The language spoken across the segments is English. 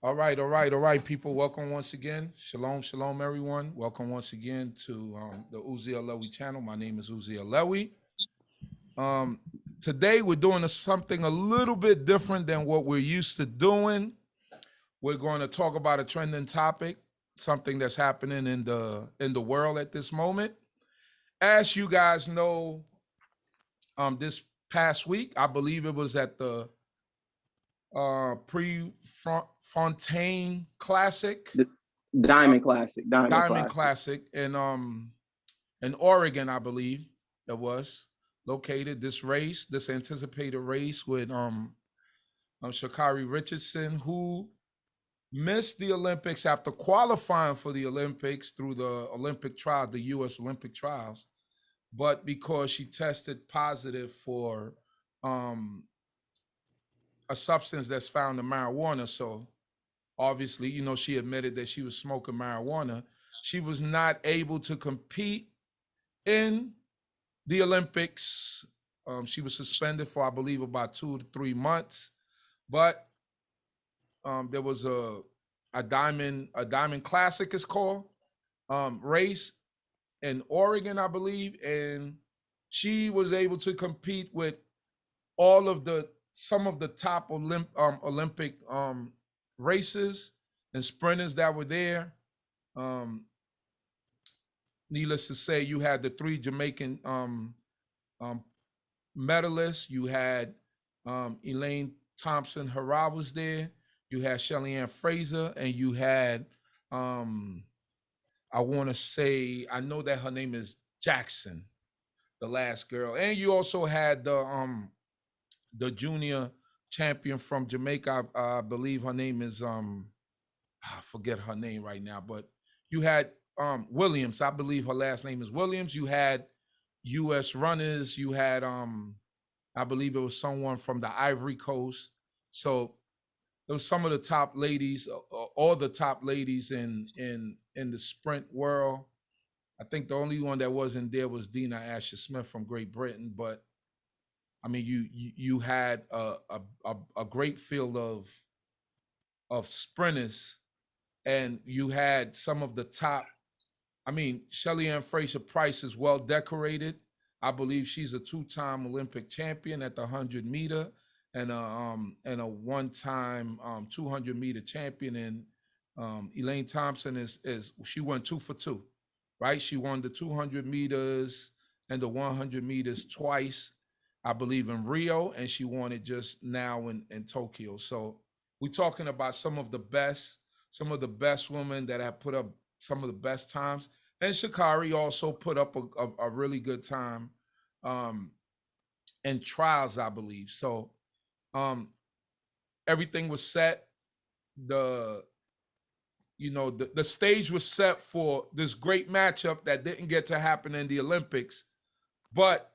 All right, people. Welcome once again. Shalom, shalom, everyone. Welcome once again to the Uzi Alewi channel. My name is Uzi Alewi. Um, Today we're doing something a little bit different than what we're used to doing. We're going to talk about a trending topic, something that's happening in the world at this moment. As you guys know, this past week, I believe it was at the Prefontaine Classic. The uh, Diamond Classic. Diamond Diamond Classic. Classic in Oregon, I believe it was located. This anticipated race with Sha'carri Richardson, who missed the Olympics after qualifying for the Olympics through the Olympic trial, the U.S. Olympic trials, but because she tested positive for um, a substance that's found in marijuana, so obviously, she admitted that she was smoking marijuana. She was not able to compete in the Olympics. She was suspended for, I believe, about 2 to 3 months. But there was a diamond classic, is called, race in Oregon, I believe, and she was able to compete with all of the some of the top Olympic races and sprinters that were there. Um, Needless to say, you had the three Jamaican um, medalists. You had Elaine Thompson-Herah was there. You had Ann-Fraser, and you had um, I want to say, I know that her name is Jackson, the last girl, and you also had the junior champion from Jamaica. I believe her name is I forget her name right now, but you had Williams. I believe her last name is Williams. You had U.S. runners. You had I believe it was someone from the Ivory Coast. So it was some of the top ladies, all the top ladies in the sprint world. I think the only one that wasn't there was Dina Asher Smith from Great Britain. But I mean, you had a great field of sprinters, and you had some of the top. I mean, Shelly Ann Fraser Price is well decorated. I believe she's a two-time Olympic champion at the 100 meter, and a one-time 200 meter champion. And Elaine Thompson is she won 2 for 2, right? She won the 200 meters and the 100 meters twice, I believe, in Rio, and she won it just now in Tokyo. So we're talking about some of the best women that have put up some of the best times. And Sha'carri also put up a really good time um, in trials, I believe. So um, everything was set. The the stage was set for this great matchup that didn't get to happen in the Olympics, but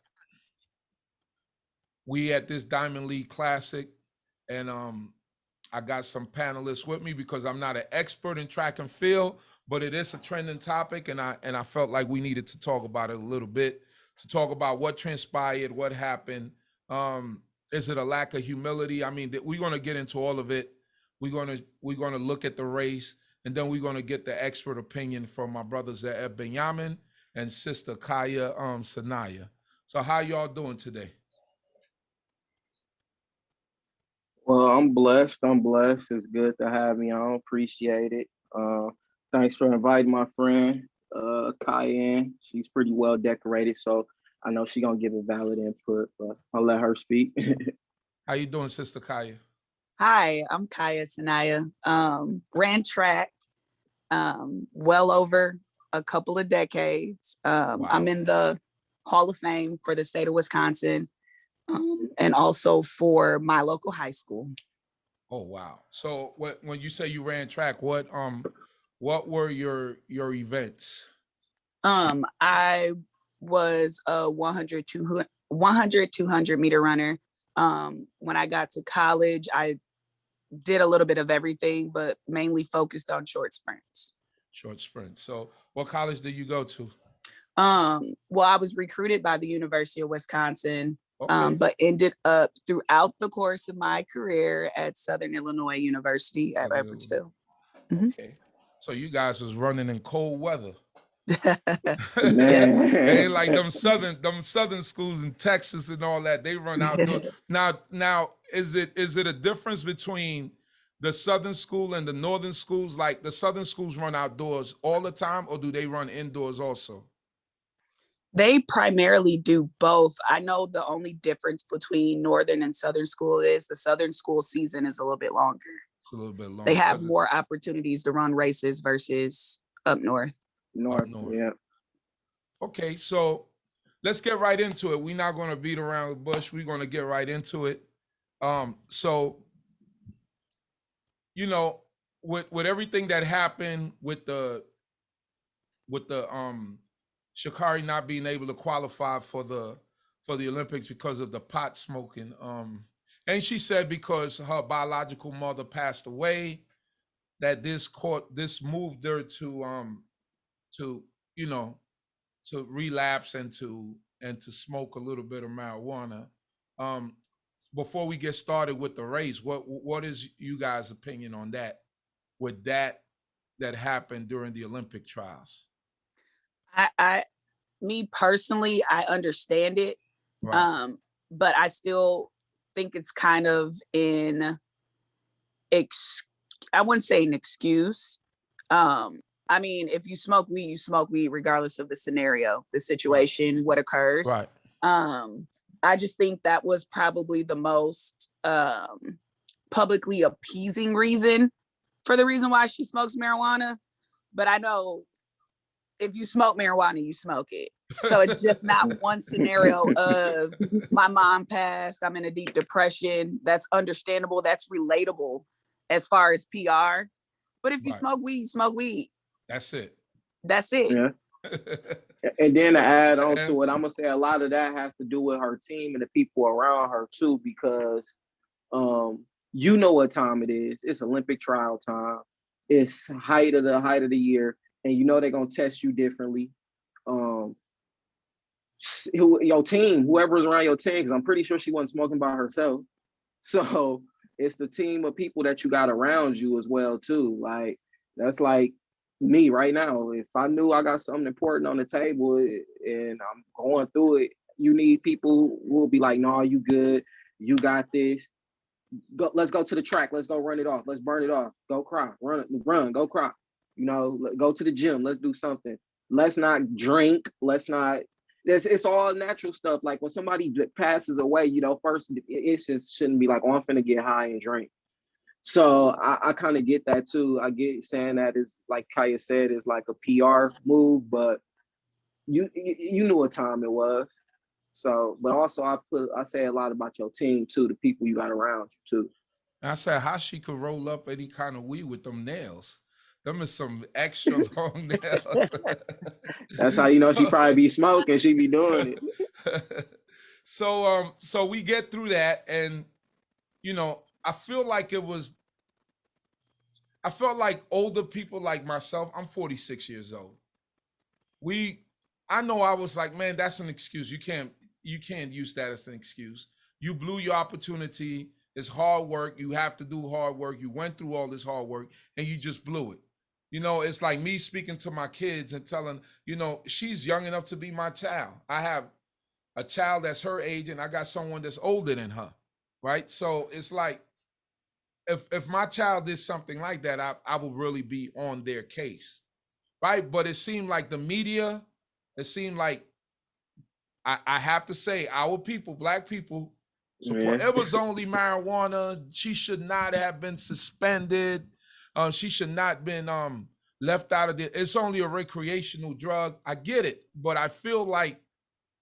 we at this Diamond League Classic, and I got some panelists with me because I'm not an expert in track and field, but it is a trending topic, and I felt like we needed to talk about it a little bit, to talk about what transpired, what happened. Is it a lack of humility? I mean, we're gonna get into all of it. We're gonna look at the race, and then we're gonna get the expert opinion from my brothers at Benyamin and sister Kaya Sanaya. So how y'all doing today? Well, I'm blessed. I'm blessed. It's good to have me on. Appreciate it. Thanks for inviting my friend, Cayenne. She's pretty well decorated, so I know she's gonna give a valid input, but I'll let her speak. How you doing, sister Kaya? Hi, I'm Kaya Sanaya. Ran track well over a couple of decades. I'm Wow. in the Hall of Fame for the state of Wisconsin, and also for my local high school. Oh wow. So when you say you ran track, what were your events? I was a 100, 200 meter runner. When I got to college, I did a little bit of everything, but mainly focused on short sprints. Short sprint. So what college did you go to? Well, I was recruited by the University of Wisconsin Okay. but ended up throughout the course of my career at Southern Illinois University at Edwardsville. Okay. So you guys was running in cold weather. Yeah. Ain't like Man. them southern schools in Texas and all that. They run outdoors. Now is it a difference between the southern school and the northern schools? Like the southern schools run outdoors all the time, or do they run indoors also? They primarily do both. I know the only difference between northern and southern school is the southern school season is a little bit longer. It's a little bit longer. They have more opportunities to run races versus up north. North, yeah. Okay, so let's get right into it. We're not going to beat around the bush. We're going to get right into it. So, you know, with everything that happened with the Shacarri not being able to qualify for the Olympics because of the pot smoking. And she said because her biological mother passed away, that this moved her to you know, to relapse and to smoke a little bit of marijuana. Before we get started with the race, what is you guys' opinion on that? With that happened during the Olympic trials? Me personally, I understand it, Right. but I still think it's kind of I wouldn't say an excuse. I mean, if you smoke weed regardless of the scenario, the situation, what occurs. Right. I just think that was probably the most publicly appeasing reason for the reason why she smokes marijuana. But I know if you smoke marijuana, you smoke it. So it's just not one scenario of my mom passed, I'm in a deep depression. That's understandable. That's relatable as far as PR. But if you smoke weed, you smoke weed. That's it. That's it. Yeah. And then to add on to it, I'm gonna say a lot of that has to do with her team and the people around her too, because you know what time it is. It's Olympic trial time. It's height of the year, and you know they're gonna test you differently. Your team, whoever's around your team, because I'm pretty sure she wasn't smoking by herself. So it's the team of people that you got around you as well too. Like that's like me right now. If I knew I got something important on the table and I'm going through it, you need people who will be like, "No, you good. You got this. Go. Let's go to the track. Let's go run it off. Let's burn it off. Go cry. Run. Go cry. You know, go to the gym. Let's do something. Let's not drink. Let's not." It's all natural stuff. Like when somebody passes away, you know, first it just shouldn't be like, "Oh, I'm finna get high and drink." So I kind of get that too. I get saying that is like Kaya said, is like a PR move, but you knew what time it was. So, but also I say a lot about your team too, the people you got around you too. And I said how she could roll up any kind of weed with them nails. Them is some extra long nails. That's how you know she probably be smoking. She be doing it. So we get through that, and you know, I felt like older people like myself. I'm 46 years old. I know I was like, man, that's an excuse. You can't use that as an excuse. You blew your opportunity. It's hard work. You have to do hard work. You went through all this hard work and you just blew it. You know, it's like me speaking to my kids and telling, you know, she's young enough to be my child. I have a child that's her age and I got someone that's older than her. Right. So it's like, if my child did something like that, I would really be on their case. Right. But it seemed like the media, it seemed like I have to say, our people, black people, support. Yeah. It was only marijuana. She should not have been suspended. She should not been left out of the. It's only a recreational drug. I get it, but I feel like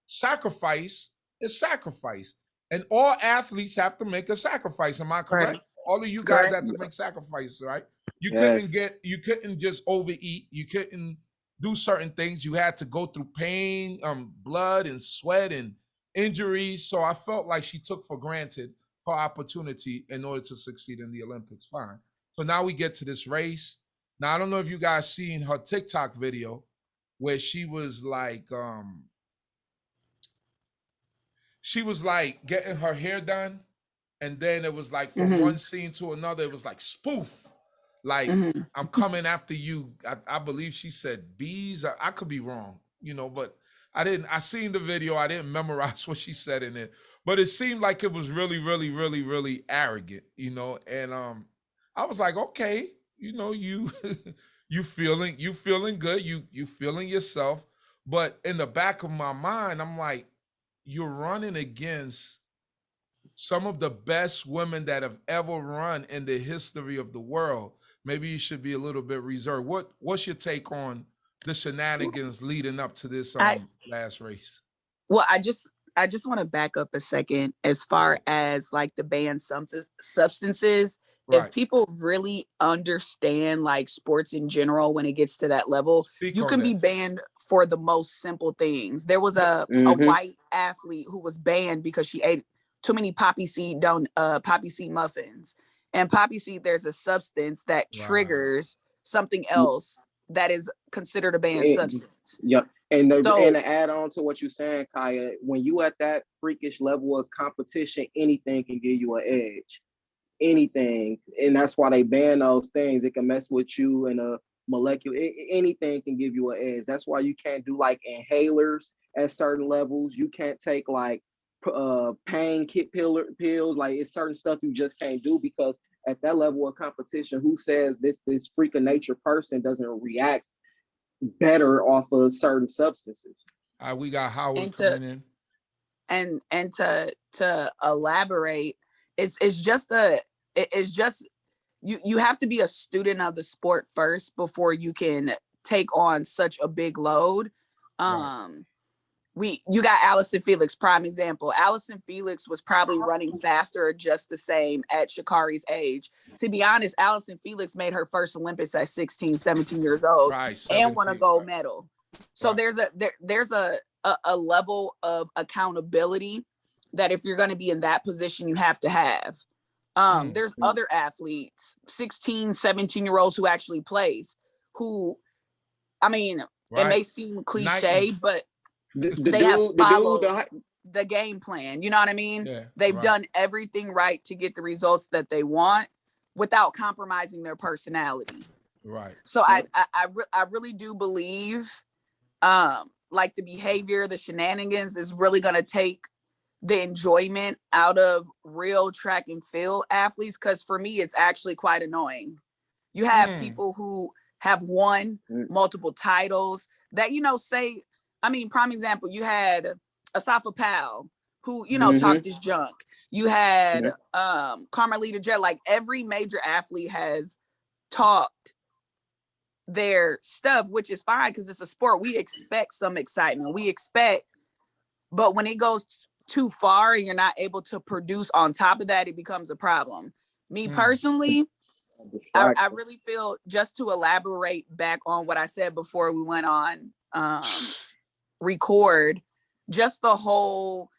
sacrifice is sacrifice, and all athletes have to make a sacrifice. Am I correct? Right. All of you guys Correct. have to make sacrifices, right? You Yes. couldn't just overeat. You couldn't do certain things. You had to go through pain, blood and sweat and injuries. So I felt like she took for granted her opportunity in order to succeed in the Olympics. Fine. So now we get to this race. Now I don't know if you guys seen her TikTok video where she was like, she was like getting her hair done, and then it was like from Mm-hmm. one scene to another, it was like spoof. Like, Mm-hmm. I'm coming after you. I believe she said bees. I could be wrong, but I seen the video. I didn't memorize what she said in it, but it seemed like it was really, really, really, really arrogant, and I was like, okay, you you feeling good, you feeling yourself, but in the back of my mind, I'm like, you're running against some of the best women that have ever run in the history of the world. Maybe you should be a little bit reserved. What's your take on the shenanigans leading up to this I last race? well, I just want to back up a second as far as like the banned substances. If Right. people really understand like sports in general, when it gets to that level, Speak you on can be that. banned for the most simple things. There was No, a white athlete who was banned because she ate too many poppy seed muffins. And poppy seed, there's a substance that right. triggers something else that is considered a banned substance. Yep. And So to add on to what you're saying, Kaya, when you at that freakish level of competition, anything can give you an edge. Anything. And that's why they ban those things. It can mess with you in a molecular, anything can give you an edge. That's why you can't do like inhalers at certain levels. You can't take like pain kit pills. Like it's certain stuff you just can't do because at that level of competition, who says this freak of nature person doesn't react better off of certain substances? We got Howard and to coming in. and to elaborate, it's just it's just you have to be a student of the sport first before you can take on such a big load. Right. You got Allison Felix, prime example. Allison Felix was probably running faster or just the same at Shacarri's age. To be honest, Allison Felix made her first Olympics at 16, 17 years old Right. and won a 17. gold Right. medal. So Right. there's a level of accountability that if you're going to be in that position, you have to have. There's other athletes, 16, 17-year-olds who actually plays, who, I mean, it Right. may seem cliche, Knighton. but The they have dude, the dude, followed the game plan. You know what I mean? Yeah. They've Right. done everything right to get the results that they want without compromising their personality. Right. So I really do believe like the behavior, the shenanigans is really going to take the enjoyment out of real track and field athletes, because for me it's actually quite annoying. You have people who have won multiple titles that, say, I mean, prime example, you had Asafa Powell, who, talked his junk. You had Carmelita Jet. Like every major athlete has talked their stuff, which is fine because it's a sport. We expect some excitement. But when it goes too far and you're not able to produce on top of that, it becomes a problem. Me personally, I really feel, just to elaborate back on what I said before we went on record, just the whole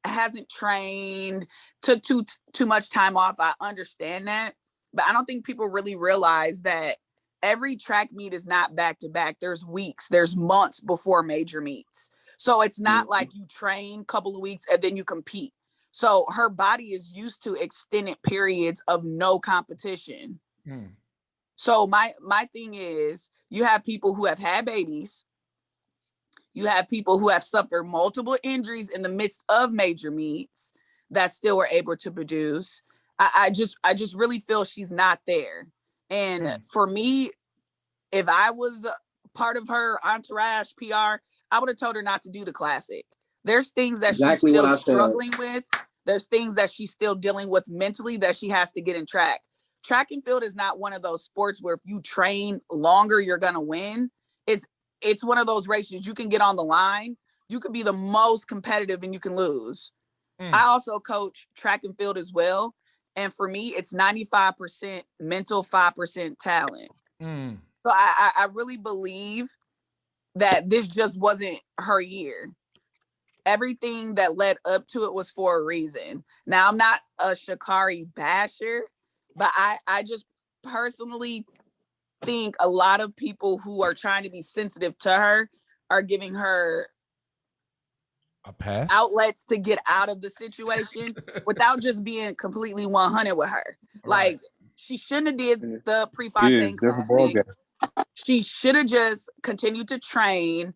hasn't trained, took too much time off. I understand that, but I don't think people really realize that every track meet is not back to back. There's weeks, there's months before major meets. So it's not like you train a couple of weeks and then you compete. So her body is used to extended periods of no competition. So my thing is, you have people who have had babies. You have people who have suffered multiple injuries in the midst of major meets that still were able to produce. I just really feel she's not there. And for me, if I was part of her entourage PR, I would have told her not to do the classic. There's things that she's exactly what still I said. struggling with. There's things that she's still dealing with mentally that she has to get in track. Track and field is not one of those sports where if you train longer, you're going to win. It's one of those races you can get on the line. You could be the most competitive and you can lose. I also coach track and field as well. And for me, it's 95% mental, 5% talent. So I really believe that this just wasn't her year. Everything that led up to it was for a reason. Now, I'm not a Shacarri basher, but I just personally think a lot of people who are trying to be sensitive to her are giving her A pass? outlets to get out of the situation without just being completely 100 with her. Like, Right. she shouldn't have did the Yeah, Prefontaine it's different ball Classic. game. She should have just continued to train,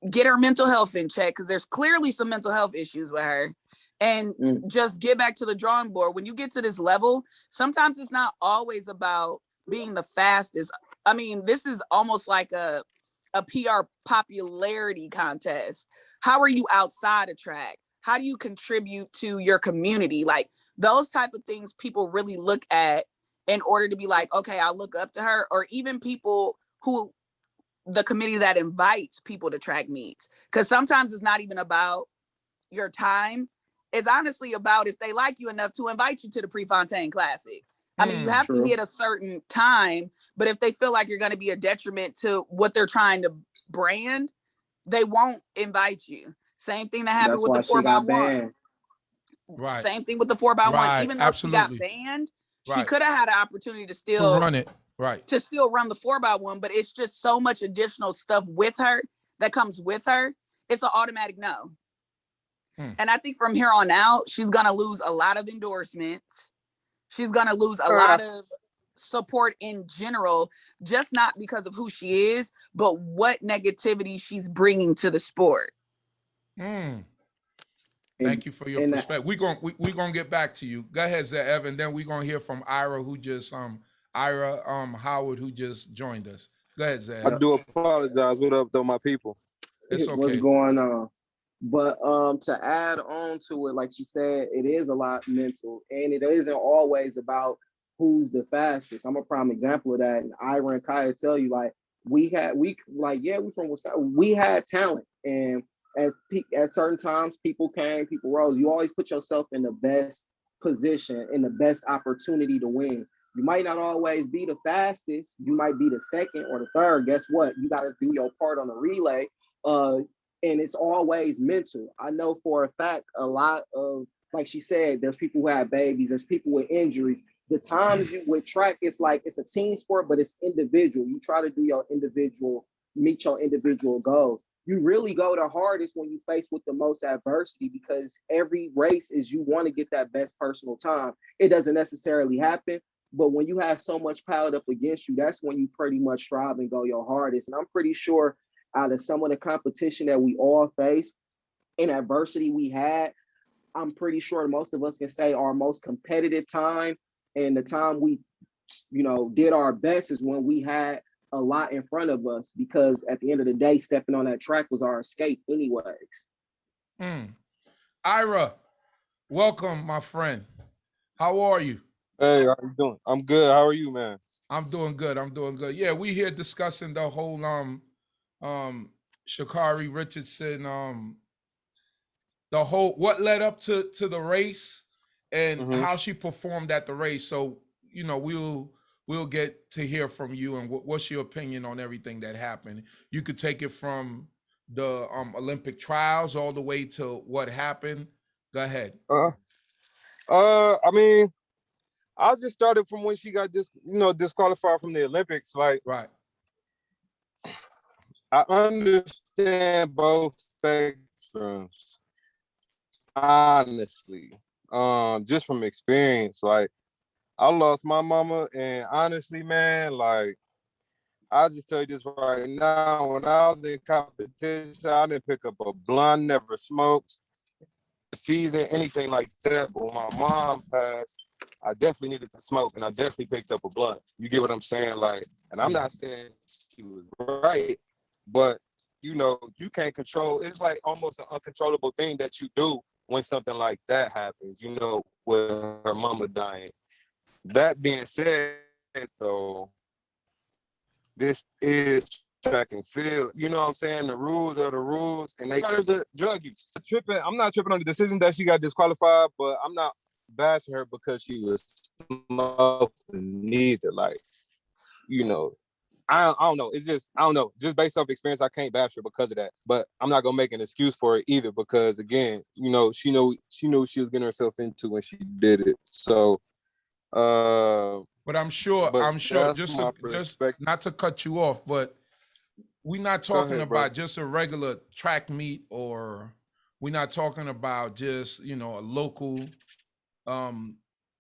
get her mental health in check, because there's clearly some mental health issues with her, and just get back to the drawing board. When you get to this level, sometimes it's not always about being the fastest. I mean, this is almost like a PR popularity contest. How are you outside of track? How do you contribute to your community? Like, those type of things people really look at in order to be like, okay, I'll look up to her. Or even people who, the committee that invites people to track meets. Because sometimes it's not even about your time. It's honestly about if they like you enough to invite you to the Prefontaine Classic. I mean, you have to hit a certain time, but if they feel like you're going to be a detriment to what they're trying to brand, they won't invite you. Same thing that happened That's with the why she 4x1. got banned. Right. Same thing with the 4x1. Right. Even though Absolutely. she got banned, she Right. could have had an opportunity to To still run it. Right. to still run the 4x1, but it's just so much additional stuff with her that comes with her. It's an automatic no. And I think from here on out, she's gonna lose a lot of endorsements. She's gonna lose a lot of support in general, just not because of who she is, but what negativity she's bringing to the sport. Thank And, you for your and perspective. We're gonna get back to you. Go ahead, Zé Evan. Then we're gonna hear from Ira, who just Ira Howard, who just joined us. Go ahead, Zé. I do apologize. What up, though, my people? It's okay. what's going on? But to add on to it, like she said, it is a lot mental, and it isn't always about who's the fastest. I'm a prime example of that. And Ira and Kaya tell you, like, we from Wisconsin. We had talent, and at certain times, people came, people rose. You always put yourself in the best position, in the best opportunity to win. You might not always be the fastest. You might be the second or the third. Guess what? You got to do your part on the relay. And it's always mental. I know for a fact, a lot of, like she said, there's people who have babies, there's people with injuries. The times you with track, it's like it's a team sport, but it's individual. You try to do meet your individual goals. You really go the hardest when you face with the most adversity, because every race is you want to get that best personal time. It doesn't necessarily happen, but when you have so much piled up against you, that's when you pretty much strive and go your hardest. And I'm pretty sure out of some of the competition that we all face and adversity we had, I'm pretty sure most of us can say our most competitive time and the time we, did our best is when we had a lot in front of us, because at the end of the day, stepping on that track was our escape anyways. Ira, welcome, my friend. How are you? Hey, how you doing? I'm good. How are you, man? I'm doing good. Yeah, we here discussing the whole Sha'carri Richardson, the whole what led up to the race and how she performed at the race. So, we'll get to hear from you and what's your opinion on everything that happened. You could take it from the Olympic trials all the way to what happened. Go ahead. I mean, I just started from when she got disqualified from the Olympics. Like, right. I understand both spectrums, honestly. Just from experience, like, I lost my mama, and honestly, man, like, I'll just tell you this right now. When I was in competition, I didn't pick up a blunt, never smoked, season, anything like that. But when my mom passed, I definitely needed to smoke, and I definitely picked up a blunt. You get what I'm saying? Like, and I'm not saying she was right, but you can't control. It's like almost an uncontrollable thing that you do when something like that happens. With her mama dying. That being said, though, this is track and field. You know what I'm saying? The rules are the rules, and there's a drug use. I'm not tripping on the decision that she got disqualified, but I'm not bashing her because she was smoking neither. Like, I don't know. It's just, I don't know. Just based off experience, I can't bash her because of that. But I'm not gonna make an excuse for it either, because again, she knew she was getting herself into when she did it. So, but I'm sure, just not to cut you off, but we're not talking about just a regular track meet or we're not talking about just, you know, a local, um,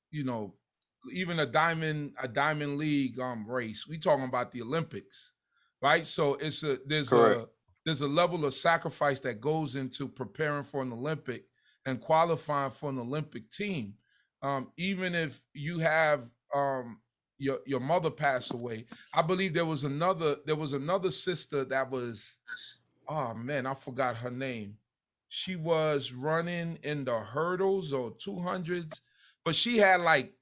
you know, even a diamond league race. We talking about the Olympics, right? So it's a Correct. there's a level of sacrifice that goes into preparing for an Olympic and qualifying for an Olympic team. Even if you have your mother pass away, I believe there was another sister that was, oh man, I forgot her name. She was running in the hurdles or 200s, but she had like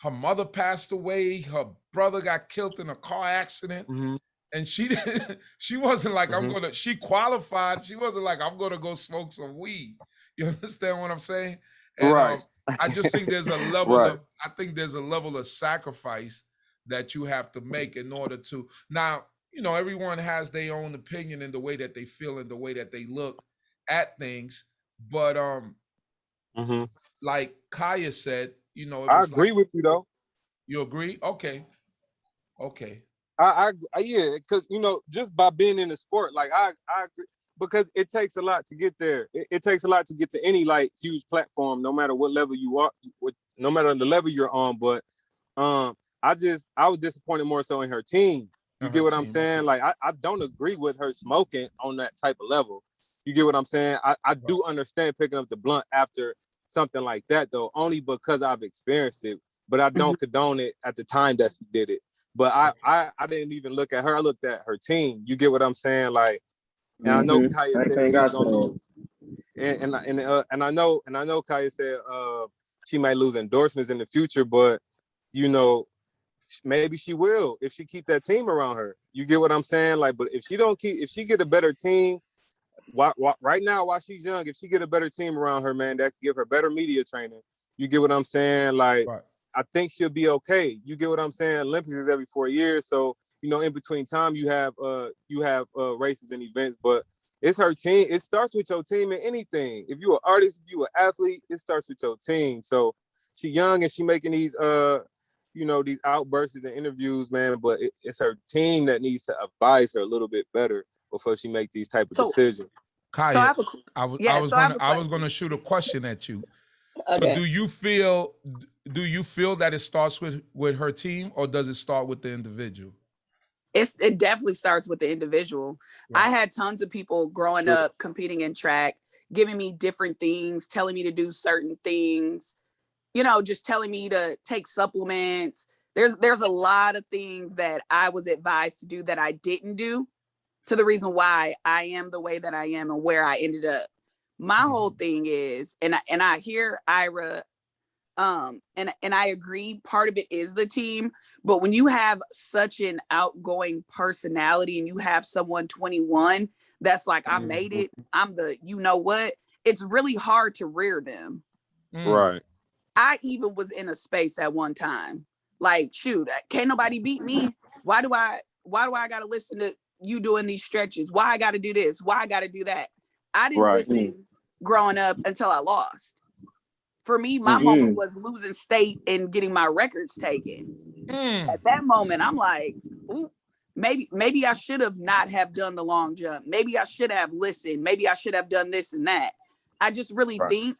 her mother passed away, her brother got killed in a car accident, Hmm. and she didn't, she wasn't like Hmm. she qualified. She wasn't like I'm gonna go smoke some weed. You understand what I'm saying? And Right. I just think there's a level Right. of I think there's a level of sacrifice that you have to make in order to now, you know, everyone has their own opinion in the way that they feel and the way that they look at things. But Hmm. like Kaya said, you know, it I was like, agree with you though. you agree? Okay. Okay. Yeah, because just by being in the sport, like I agree, because it takes a lot to get there. It takes a lot to get to any like huge platform, no matter what level you are, no matter the level you're on. But um, I was disappointed more so in her team. You And get her what I'm team. saying? Okay. Like I don't agree with her smoking on that type of level. You get what I'm saying? I Right. do understand picking up the blunt after something like that though, only because I've experienced it. But I Mhm. don't condone it at the time that she did it. But I, Okay. I I didn't even look at her. I looked at her team. You get what I'm saying? Like, and I know Mm-hmm. Kaya Same said thing she I was gonna said. lose, and I know Kaya said she might lose endorsements in the future, but you know maybe she will if she keep that team around her. You get what I'm saying? Like, but if she get a better team, right now while she's young, if she get a better team around her, man, that could give her better media training. You get what I'm saying? Like, Right. I think she'll be okay. You get what I'm saying? Olympics is every 4 years, so in between time you have races and events, but it's her team. It starts with your team in anything. If you're an artist, if you're an athlete, it starts with your team. So she young and she making these outbursts and interviews, man. But it's her team that needs to advise her a little bit better before she make these type of So, decisions. so I Kaya, have a, yeah. So I have a I was question. gonna shoot a question at you. So Okay. do you feel that it starts with her team, or does it start with the individual? It definitely starts with the individual. I Right. had tons of people growing True. up competing in track, giving me different things, telling me to do certain things, just telling me to take supplements. There's a lot of things that I was advised to do that I didn't do, to the reason why I am the way that I am and where I ended up. My whole Mhm. thing is, and I hear Ira, and I agree, part of it is the team, but when you have such an outgoing personality and you have someone 21 that's like, I made Mhm. it, I'm the, what, it's really hard to rear them. Mm. Right. I even was in a space at one time, like, shoot, can't nobody beat me. Why do I gotta listen to you doing these stretches? Why I gotta do this? Why I gotta do that? I didn't Right. Mm, listen growing up until I lost. For me, my Mm. moment mm, was losing state and getting my records taken. Mm. At that moment, I'm like, ooh, maybe I should have not have done the long jump. Maybe I should have listened. Maybe I should have done this and that. I just really Right. think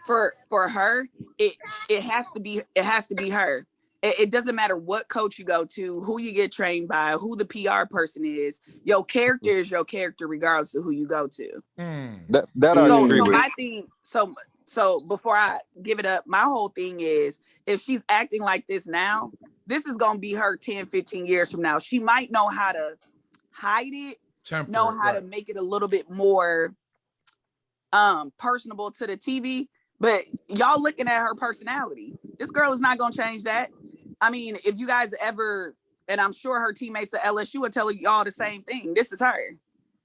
for her, it has to be her. It doesn't matter what coach you go to, who you get trained by, who the PR person is. Your character is your character, regardless of who you go to. Mm. That I So agree so mm. with. my thing, so before I give it up, my whole thing is, if she's acting like this now, this is gonna be her 10, 15 years from now. She might know how to hide it, know Temperate, how to right. make it a little bit more personable to the TV, but y'all looking at her personality. This girl is not gonna change that. I mean, if you guys ever, and I'm sure her teammates at LSU would tell y'all the same thing. This is her.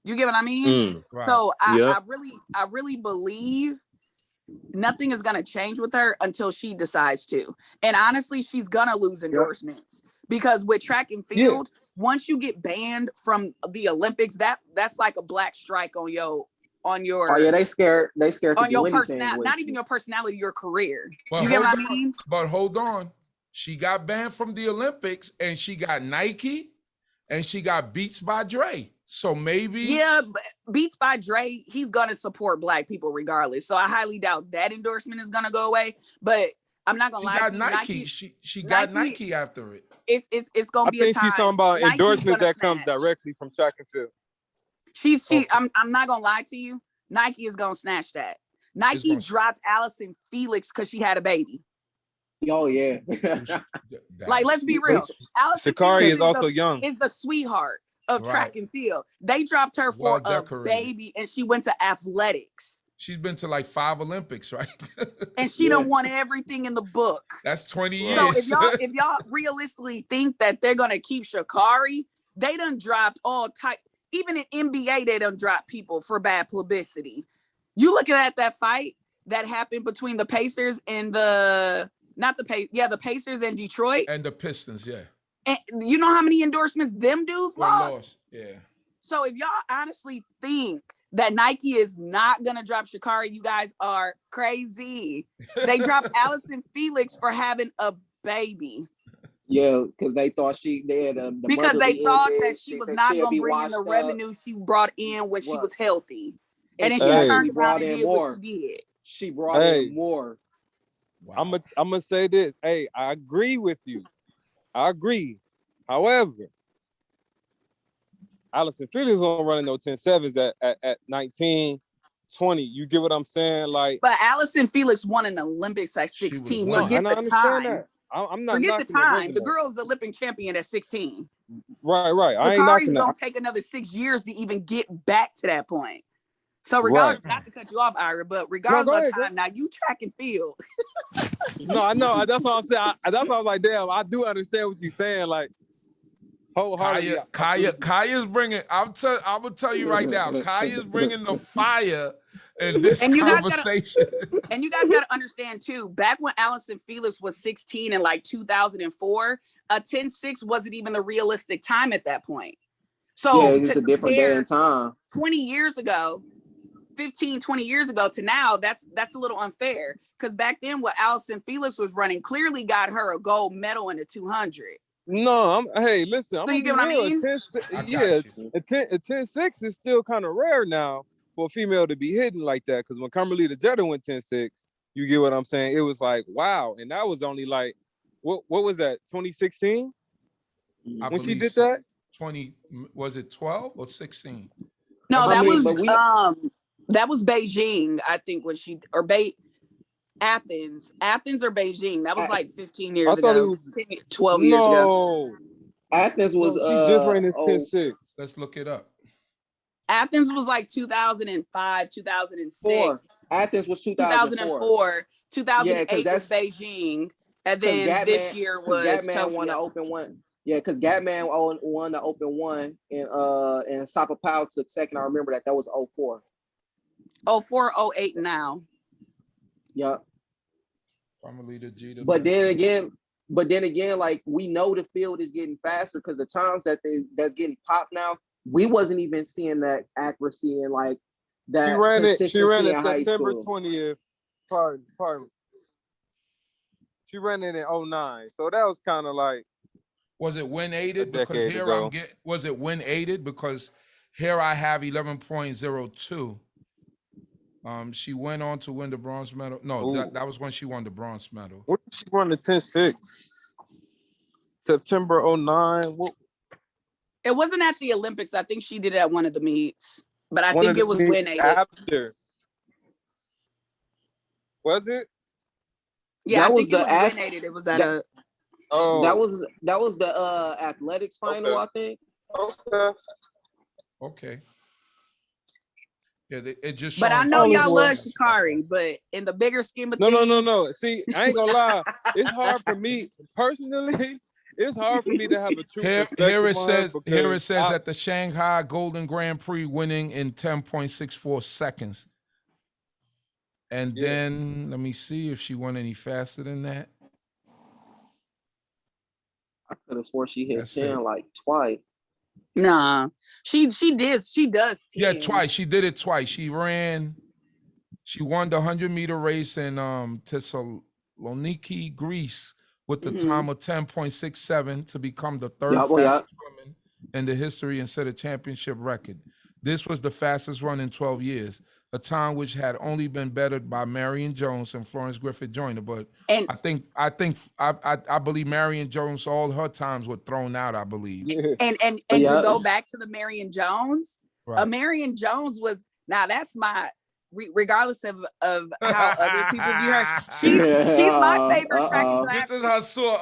You get what I mean? Mm. Right. So I, Yep. I really, I really believe nothing is gonna change with her until she decides to. And honestly, she's gonna lose Yep. endorsements, because with track and Yeah. field, once you get banned from the Olympics, that's like a black strike on on Oh yeah, your they scared. They scared to on do your anything personality, with not even you. your personality, your career. But You get hold what I on. mean? But hold on. She got banned from the Olympics and she got Nike and she got Beats by Dre. So maybe Yeah, but Beats by Dre, he's gonna support Black people regardless. So I highly doubt that endorsement is gonna go away. But I'm not gonna she lie got to you, Nike. She got Nike after it. It's gonna I be a think she's time. talking about Nike's endorsements gonna that come snatch. directly from track and field. Okay. I'm not gonna lie to you. Nike is gonna snatch that. Nike gonna- dropped Allison Felix because she had a baby. Oh yeah. Like, let's be real. Allison Shacarri Felix is also young. is the sweetheart of Right. track and field. They dropped her for Well a decorated. baby, and she went to athletics. She's been to like 5 Olympics, right? And she done won everything in the book. That's 20 So years. if y'all realistically think that they're gonna keep Sha'carri, they done dropped all type. Even in NBA, they done dropped people for bad publicity. You looking at that fight that happened between the Pacers and the Pacers and Detroit, and the Pistons, yeah. and you know how many endorsements them dudes lost? Yeah. So if y'all honestly think that Nike is not gonna drop Sha'carri, you guys are crazy. They dropped Allison Felix for having a baby. Yeah, because they thought they had because they thought that she was not she'd going be to bring in the washed up. revenue she brought in when she What? was healthy. And then she she actually turned around brought and in did more. what she did. She brought in more. Wow. I'm gonna say this. Hey, I agree with you. I agree. However, Allison Felix won't run no 10-7s at 19, 20. You get what I'm saying? Like, But Allison Felix won an Olympics at She would've 16. won. Forget and I the understand time. that. I'm not Forget the knocking her time. resume. The girl's the Olympic champion at 16. Right. I ain't Sha'Carri's knocking going that. to take another 6 years to even get back to that point. So regardless, not to cut you off, Ira, but regardless go of ahead, time, now you track and field. No, I know. That's what I'm saying. That's why I'm like, damn, I do understand what you're saying. Like, wholeheartedly. Kaya's bringing. I will tell you right now. Kaya's bringing the fire in this And you guys conversation. And you guys got to understand too, back when Allison Felix was 16 in like 2004, a 10-6 wasn't even the realistic time at that point. So yeah, it's a different day and time. 20 years ago, 15, 20 years ago to now, that's a little unfair. Because back then what Allison Felix was running clearly got her a gold medal in the 200. No, hey, listen. So you get what I mean? A 10-6 is still kind of rare now for a female to be hitting like that. Because when Carmelita Jeter went 10-6, you get what I'm saying? It was like, wow. And that was only like, what was that, 2016? When she did that? 20, was it 12 or 16? No, that was Beijing, I think, when she, or Athens or Beijing. That was like 15 years ago. It was 12 years ago. Athens was she just ran this 10-6. Let's look it up. Athens was like 2005, 2006. Athens was 2004. 2008 was Beijing. And then this year was Gatman Tokyo. won the open one. Yeah, because Gatman won the open one, and Sapa Powell took second. I remember that. That was 04. 04, 08 now. Yeah. But then again, like, we know the field is getting faster because the times that's getting popped now, we wasn't even seeing that accuracy and like that. She ran it September 20th. Pardon. She ran it in 09. So that was kind of like. Was it win aided? Because here was it win aided? Because here I have 11.02. She went on to win the bronze medal. No, that was when she won the bronze medal. When did she won the 10-6? September 09. It wasn't at the Olympics. I think she did it at one of the meets. But I think it was win aided. After. Was it? Yeah, I think it was win aided. It was at a. Oh, that was the athletics final, I think. Okay. Yeah, it just. But I know y'all love Shacarri, but in the bigger scheme of things. No. See, I ain't gonna lie. It's hard for me personally. It's hard for me to have a true perspective. Here it says at the Shanghai Golden Grand Prix, winning in 10.64 seconds. And then let me see if she won any faster than that. I could have swore she hit 10 like twice. Nah, she does. 10. Yeah, twice. She did it twice. She won the 100-meter race in Thessaloniki, Greece, with the time of 10.67 to become the third fastest woman in the history and set a championship record. This was the fastest run in 12 years, a time which had only been bettered by Marion Jones and Florence Griffith Joyner. But And I believe Marion Jones, all her times were thrown out, I believe. Yeah. and Yeah. to go back to the Marion Jones, Right. Marion Jones was, now that's my, regardless of how other people view her, she's my favorite track and This field. is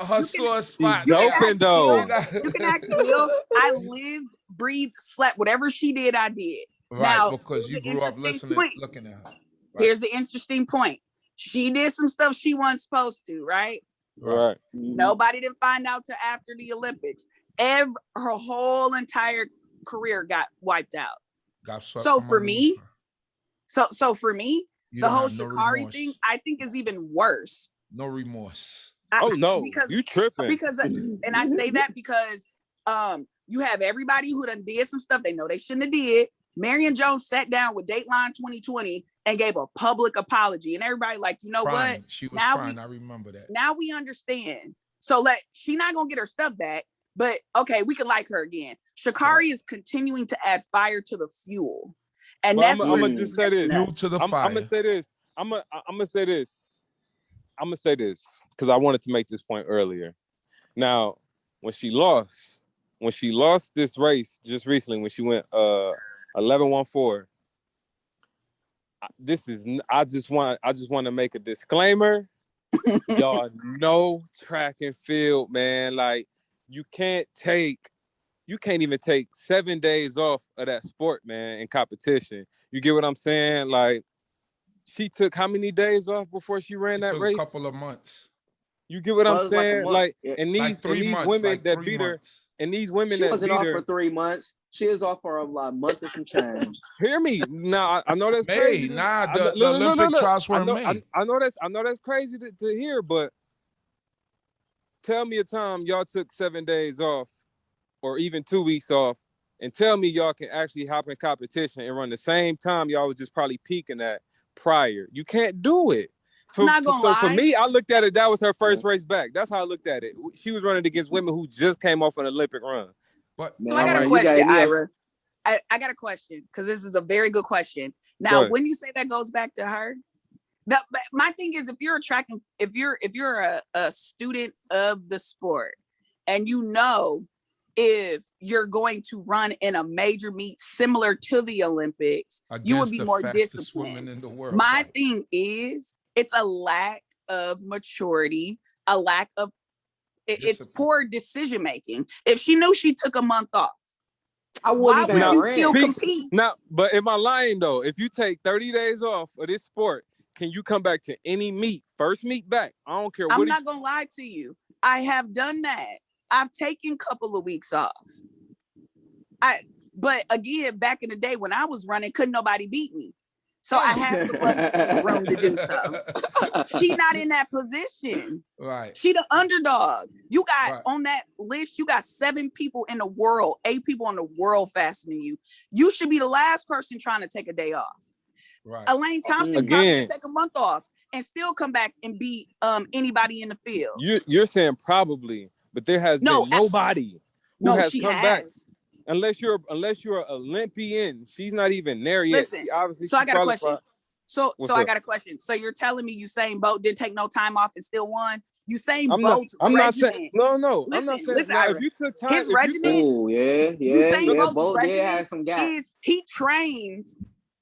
her sore spot. She's joking, though. You can ask Will. I lived, breathed, slept. Whatever she did, I did. Right, Now, because you here's the grew up interesting listening, point. looking at her. Right. Here's the interesting point. She did some stuff she wasn't supposed to, right? Right. Nobody didn't find out till after the Olympics. Her whole entire career got wiped out. Got swept So from for underneath me, her. so for me, You the don't whole have no Shacarri remorse. thing, I think, is even worse. No remorse. Oh no, because you tripping? And I say that because you have everybody who done did some stuff they know they shouldn't have did. Marion Jones sat down with Dateline 2020 and gave a public apology, and everybody like, you know Crying. what? She was Now crying. I remember that. Now we understand. So she not gonna get her stuff back, but okay, we can like her again. Shacarri is continuing to add fire to the fuel, and But that's I'm where gonna she's just say this. Fuel to the I'm fire. gonna say this. I'm gonna say this. I'm gonna say this because I wanted to make this point earlier. Now, when she lost this race just recently, when she went 11-1-4, I just want to make a disclaimer. Y'all know track and field, man. Like you can't even take 7 days off of that sport, man, in competition. You get what I'm saying? Like she took how many days off before she ran that race? A couple of months. You get what I'm saying? Like and these 3 months, women that beat her, and these women she that wasn't beat off her. for 3 months. She is off for a month and some change. Hear me now. I know that's May. crazy. Nah, the Olympic trials were in May. I know that's crazy to hear, but tell me a time y'all took 7 days off, or even 2 weeks off, and tell me y'all can actually hop in competition and run the same time y'all was just probably peaking at prior. You can't do it. I'm not gonna lie. For me, I looked at it, that was her first race back. That's how I looked at it. She was running against women who just came off an Olympic run. But So I got a question, Ira. I got a question because this is a very good question. Now, when you say that goes back to her, my thing is, if you're a student of the sport, and you know if you're going to run in a major meet similar to the Olympics, you would be more disciplined. In the world. My thing is, it's a lack of maturity, a lack of it's poor decision making. If she knew she took a month off, why would you still compete? Now, but am I lying though? If you take 30 days off of this sport, can you come back to any meet? First meet back. I don't care. I'm not gonna lie to you. I have done that. I've taken a couple of weeks off. But again, back in the day when I was running, couldn't nobody beat me. So I have the room to do so. She not in that position. Right. She the underdog. You got on that list, you got 7 people in the world, 8 people in the world faster than you. You should be the last person trying to take a day off. Right. Elaine Thompson probably take a month off and still come back and beat anybody in the field. You're saying probably, but there has been nobody who has come back. Unless you're an Olympian, she's not even there yet. Listen, so I got a question. So I got a question. So you're telling me Usain Bolt didn't take no time off and still won? Usain Bolt's regimen. Not saying, no. Listen, I'm not saying. Listen, now, Ira, if you took time, his regimen. Usain Bolt's regimen is he trains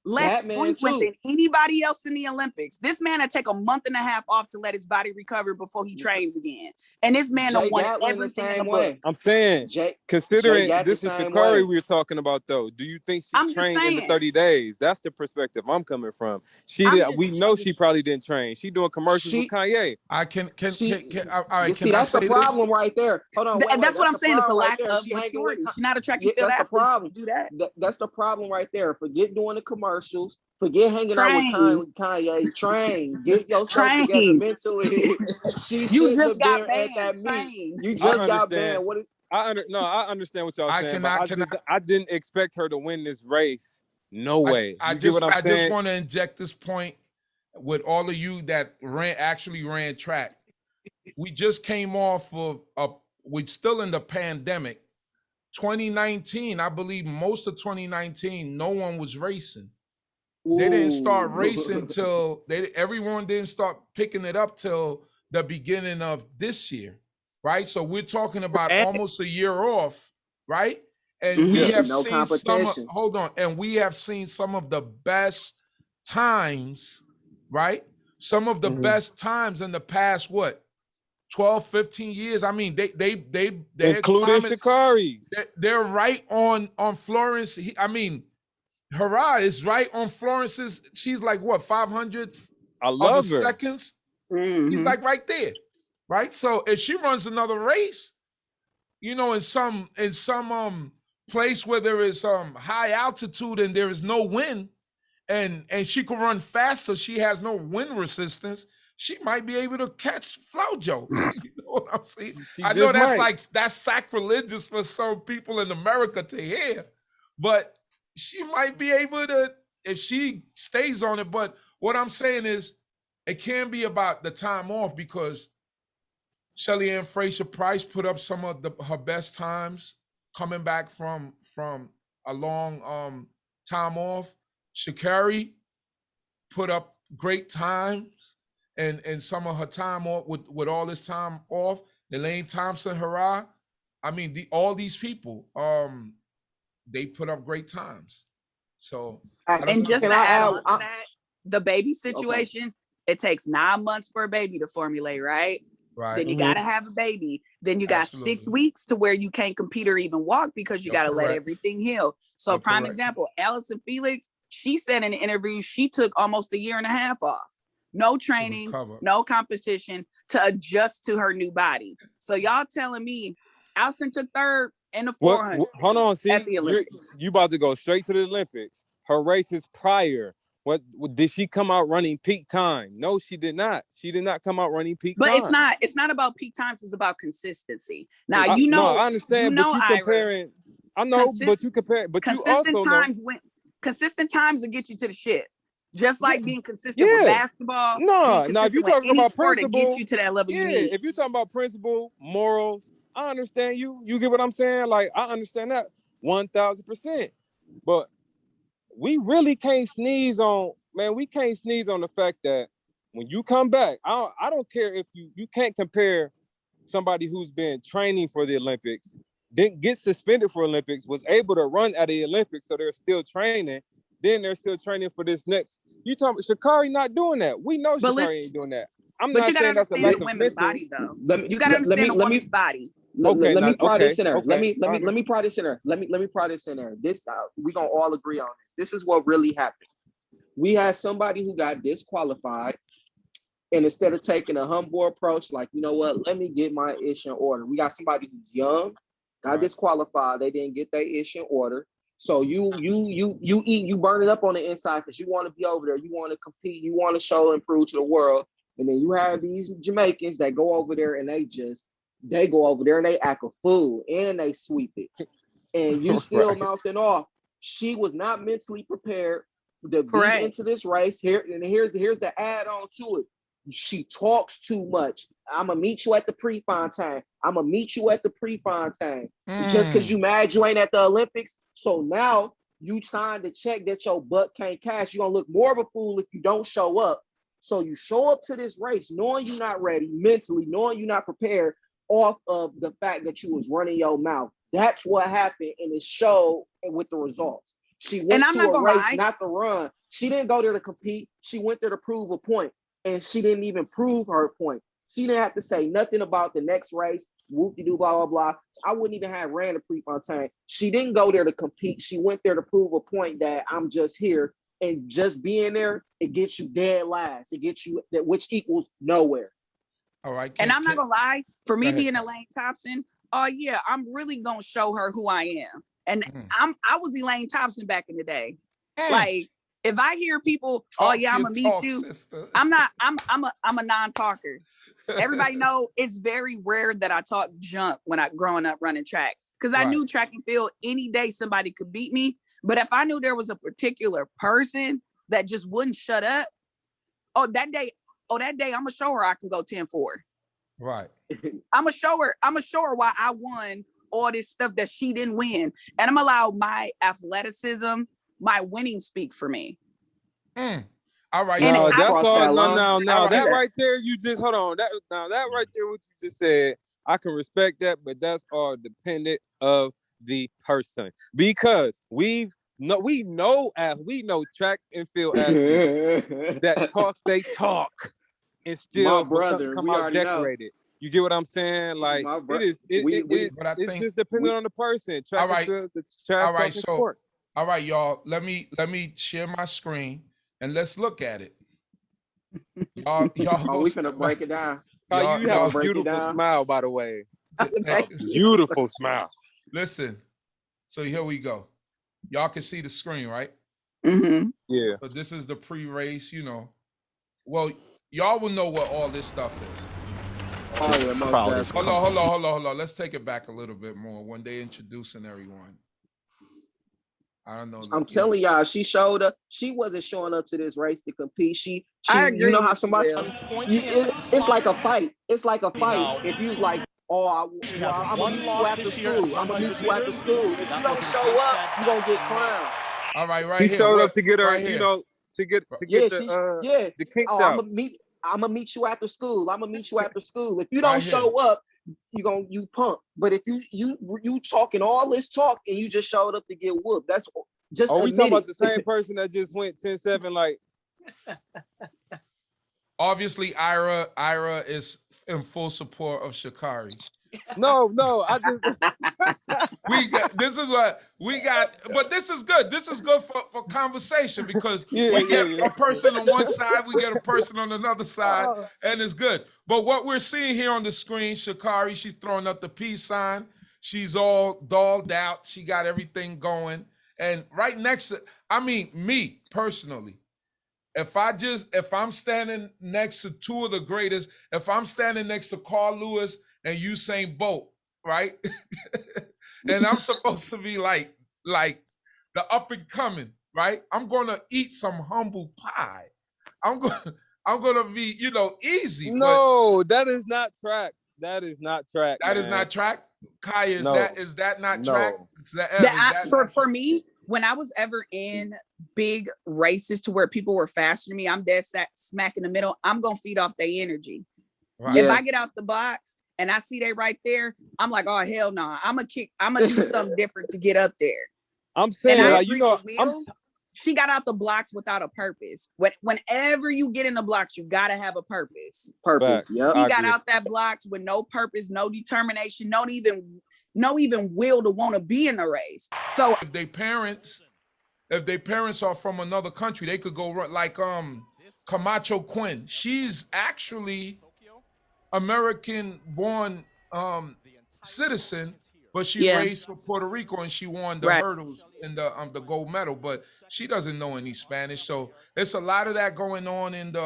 less frequent than anybody else in the Olympics. This man had take a month and a half off to let his body recover before he trains again. And this man done won everything in the book. I'm saying, considering this is Shacarri we were talking about, though, do you think she trained in the 30 days? That's the perspective I'm coming from. We know she probably didn't train. She doing commercials with Kanye. That's the problem right there. Hold on. That's what I'm saying. It's a lack of maturity. She's not a track and field athlete. Do that. That's the problem right there. Forget doing the commercials. Forget hanging out with Kanye. Train. Get yourself together mentally. You just got banned. You just got banned. I understand what y'all saying. I didn't expect her to win this race. No way. I just want to inject this point with all of you that actually ran track. We just came off of we're still in the pandemic, 2019, I believe most of 2019, no one was racing. They didn't start racing till everyone didn't start picking it up till the beginning of this year, right? So we're talking about almost a year off, right? And we have no seen some competition. hold on, and we have seen some of the best times, right? Some of the best times in the past 12, 15 years. I mean, they're including climbing, Shacarri. they're right on Florence. I mean, Herah is right on Florence's. She's like what, 500 I of a love her. seconds? Mhm. He's like right there, right? So if she runs another race, you know, in some place where there is high altitude and there is no wind, and she can run faster, she has no wind resistance, she might be able to catch Flojo. You know what I'm saying? She I know just might. that's sacrilegious for some people in America to hear, but she might be able to if she stays on it. But what I'm saying is it can be about the time off, because Shelly Ann-Fraser Price put up some of her best times coming back from a long time off. Shacarri put up great times and some of her time off with all this time off. Elaine Thompson-Herah. I mean, all these people, they put up great times. So And just Can to I add add? on to that, the baby situation, it takes 9 months for a baby to formulate, right? right. Then you got to have a baby. Then you got Absolutely. 6 weeks to where you can't compete or even walk because you You're got to let correct. everything heal. So You're prime correct. example, Allison Felix, she said in the interview, she took almost a year and a half off. No training, recover. no competition to adjust to her new body. So y'all telling me Allison took third in the 400 Hold on, see, at the Olympics. you about to go straight to the Olympics. Her races prior, what did she come out running peak time? No, she did not. She did not come out running peak But time. it's not about peak times, it's about consistency. Now No, I understand, but you Ira, comparing. I know, but you compare, but you also know. Consistent times will get you to the shit. Just like being consistent with Yeah. basketball, No, being now if you consistent with talking any about sport to principle, get you to that level you yeah, need. if you're talking about principle, morals, I understand you. You get what I'm saying? Like, I understand that 1000%. But we really can't sneeze on, man, we can't sneeze on the fact that when you come back, I don't care if you can't compare somebody who's been training for the Olympics, didn't get suspended for Olympics, was able to run at the Olympics, so they're still training. Then they're still training for this next. You talking about Shacarri not doing that? We know Shacarri ain't doing that. I'm But not you gotta saying that's a understand lack the of women's mental. body, though. You gotta understand the woman's body. Let me pry this in there. Okay. Let me pry this in there. Let me pry this in there. This we gonna all agree on this. This is what really happened. We had somebody who got disqualified, and instead of taking a humble approach, like, you know what, let me get my ish in order. We got somebody who's young, got disqualified. They didn't get their ish in order. So you burn it up on the inside because you want to be over there. You want to compete. You want to show and prove to the world. And then you have these Jamaicans that go over there and they go over there and they act a fool and they sweep it. And you still mouthing off. She was not mentally prepared to be into this race. Here's the add on to it. She talks too much. I'm gonna meet you at the Prefontaine. I'm gonna meet you at the Prefontaine. Just because you mad you ain't at the Olympics. So now you signed the check that your butt can't cash. You're gonna look more of a fool if you don't show up. So you show up to this race knowing you're not ready mentally, knowing you're not prepared, off of the fact that you was running your mouth. That's what happened, and it showed with the results. She went to a race, not to run. She didn't go there to compete. She went there to prove a point, and she didn't even prove her point. She didn't have to say nothing about the next race, whoop-de-doo, blah, blah, blah. I wouldn't even have ran the Prefontaine. She didn't go there to compete. She went there to prove a point that I'm just here, and just being there, it gets you dead last. It gets you that, which equals nowhere. All right. And I'm not gonna lie, for me being Elaine Thompson, oh yeah, I'm really gonna show her who I am. And I was Elaine Thompson back in the day. Like, if I hear people, oh yeah, I'm gonna meet you. Sister. I'm a non-talker. Everybody know it's very rare that I talk junk when I growing up running track. Because I knew track and field, any day somebody could beat me. But if I knew there was a particular person that just wouldn't shut up, that day I'm gonna show her I can go 10-4. Right. I'm gonna show her why I won all this stuff that she didn't win. And I'm allow my athleticism, my winning speak for me. All right. And No, I- that's all. No, All that right. right there, you just hold on. That right there, what you just said, I can respect that, but that's all dependent of the person because we know track and field athletes that talk they talk and still come out decorated. You get what I'm saying? Like it's just dependent on the person. Track and field, the trash talking sport. All right, y'all. Let me share my screen and let's look at it. Y'all we finna break it down. You have a beautiful smile, by the way. Beautiful smile. Listen, so here we go. Y'all can see the screen, right? Mm-hmm. Yeah. So this is the pre-race, Well, y'all will know what all this stuff is. Hold on. Let's take it back a little bit more when they introducing everyone. I don't know. I'm telling y'all, she showed up. She wasn't showing up to this race to compete. I agree. You know how somebody, it's like a fight. It's like a fight. If you was like, I'm gonna meet you after school. I'm gonna meet you after school. If you don't show up, you gonna get crowned. All right, right she here. She showed up to get her, right to get the kinks out. I'm gonna meet you after school. I'm gonna meet you after school. If you don't show up, you punk. But if you talking all this talk and you just showed up to get whooped, that's just. Oh, we talking about the same person that just went 10-7, like. Obviously, Ira is in full support of Shacarri. No, I just but this is good. This is good for conversation because we get a person on one side, we get a person on another side, and it's good. But what we're seeing here on the screen, Shacarri, she's throwing up the peace sign. She's all dolled out. She got everything going. And right next to, me personally, if I'm standing next to two of the greatest, if I'm standing next to Carl Lewis and Usain Bolt, right? And I'm supposed to be like the up and coming, right? I'm gonna eat some humble pie. I'm gonna be, easy. No, that is not track. That is not track. That is not track. Kaya, is that not track? For me, when I was ever in big races to where people were faster than me, I'm dead smack in the middle. I'm gonna feed off their energy. Right. If I get out the box and I see they right there, I'm like, oh hell no, I'm gonna do something different to get up there. I'm saying, she got out the blocks without a purpose. Whenever you get in the blocks, you gotta have a purpose. Yeah. She got out that blocks with no purpose, no determination, no even will to want to be in the race. So if their parents are from another country, they could go run like Camacho Quinn. She's actually American-born citizen, but she raced for Puerto Rico and she won the hurdles in the gold medal. But she doesn't know any Spanish, so there's a lot of that going on in the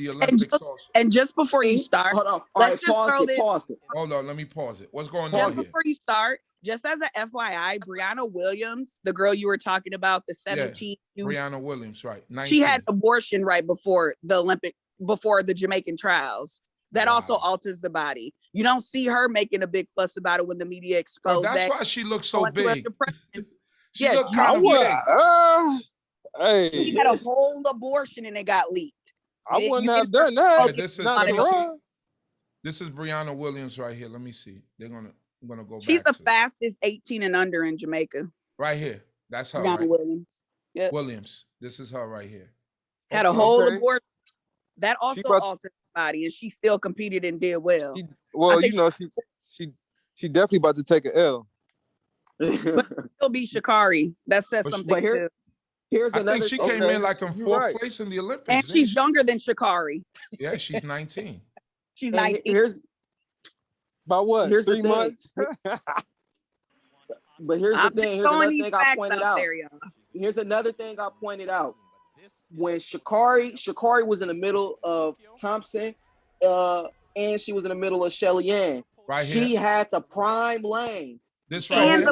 Olympics also. And just before you start, hold on. Let's just throw this. Pause it. Hold on, let me pause it. What's going on just here? Before you start, just as an FYI, Brianna Williams, the girl you were talking about, the 17, Brianna Williams, right? 19. She had abortion right before the Jamaican trials. That also alters the body. You don't see her making a big fuss about it when the media exposed that's that. Why she looks so big. She yeah, looked kind of big. Hey. She had a whole abortion and it got leaked. I wouldn't have done that. This is Brianna Williams right here. Let me see. I'm gonna go back. She's the fastest 18 and under in Jamaica. Right here. That's her. Brianna right? Williams. Yep. Williams. This is her right here. Had a whole abortion. That also altered the body, and she still competed and did well. She definitely about to take an L. But she'll be Shacarri. That says something too. I think she came in like in fourth place in the Olympics. And she's younger than Shacarri. Yeah, she's 19. She's 19. About what? Here's 3 months? But here's the thing. Here's another thing I pointed out. Here's another thing I pointed out. When Shacarri was in the middle of Thompson, and she was in the middle of Shelly Ann. Right here. She had the prime lane. This right and here.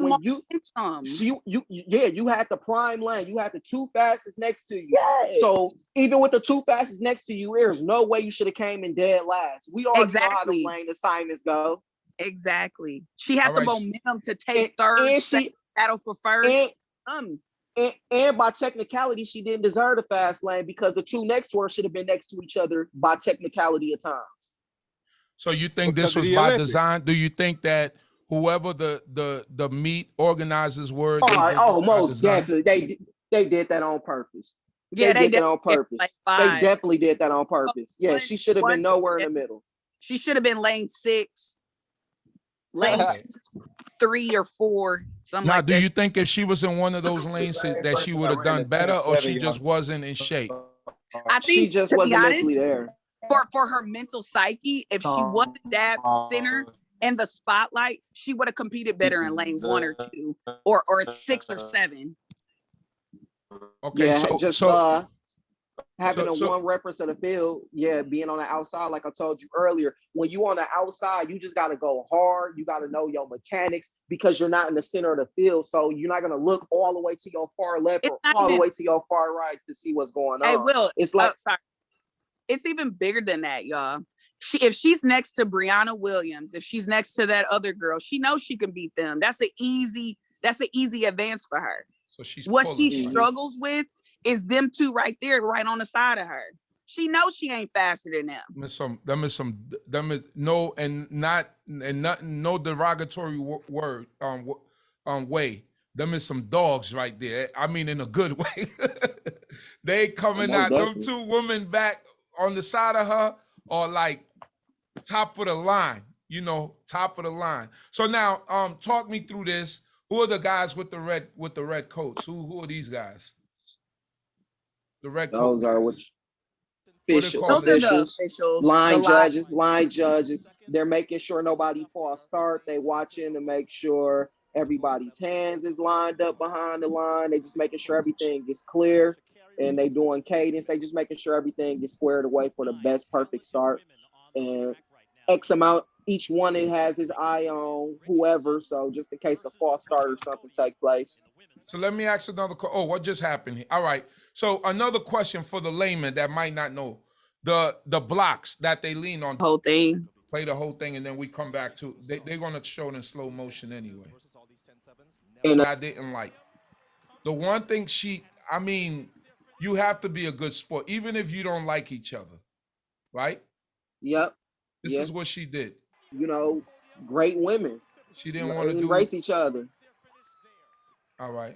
You had the prime lane. You had the two fastest next to you. Yes. So even with the two fastest next to you, there's no way you should have came in dead last. We already know how the lane assignments go. Exactly. She had All the right. momentum to take And, third, and second, she battle for first. and, and by technicality, she didn't deserve the fast lane because the two next to her should have been next to each other by technicality at times. So you think Because this of was the by Olympics. design? Do you think that whoever the meet organizers were, they did this Oh, by most design? definitely. They did that on purpose. Yeah, They did that on did like purpose. They 5. definitely did that on purpose. Yeah, One, she should have been nowhere in the middle. She should have been lane 6, lane Okay. 3 or 4, something Now, like do that. you think if she was in one of those lanes that she would have done better, or she just wasn't in shape? I She think, just to be wasn't honest, mentally there. for her mental psyche, if she wasn't that center in the spotlight, she would have competed better in lane 1 or 2 or 6 or 7. Okay, Yeah, so just so having so a so one reference of the field, yeah, being on the outside, like I told you earlier, when you on the outside, you just got to go hard. You got to know your mechanics because you're not in the center of the field. So you're not going to look all the way to your far left It's or not all the even, way to your far right to see what's going hey, on. Will, It's like, sorry. It's even bigger than that, y'all. If she's next to Brianna Williams, if she's next to that other girl, she knows she can beat them. That's an easy advance for her. so she's What pulling, she right? struggles with is them two right there, right on the side of her. She knows she ain't faster than them. No, and not and nothing, no derogatory word way. Them is some dogs right there. I mean, in a good way. They coming most out. Them definitely. two women back on the side of her are like top of the line. Top of the line. So now, talk me through this. Who are the guys with the red coats? Who are these guys? The red coat Those are guys. What are they called Those are the officials, officials, the line live. judges. They're making sure nobody false start. They watching to make sure everybody's hands is lined up behind the line. They just making sure everything is clear, and they doing cadence. They just making sure everything is squared away for the best perfect start. And X amount, each one it has his eye on whoever. So just in case a false start or something take place. So let me ask another. What just happened here? All right. So another question for the layman that might not know the blocks that they lean on. Whole thing. Play the whole thing, and then we come back to. They're gonna show it in slow motion anyway. And So I didn't like the one thing I mean, you have to be a good sport, even if you don't like each other, right? yep, This yeah, is what she did. great women. She didn't want to do. Embrace each other. All right.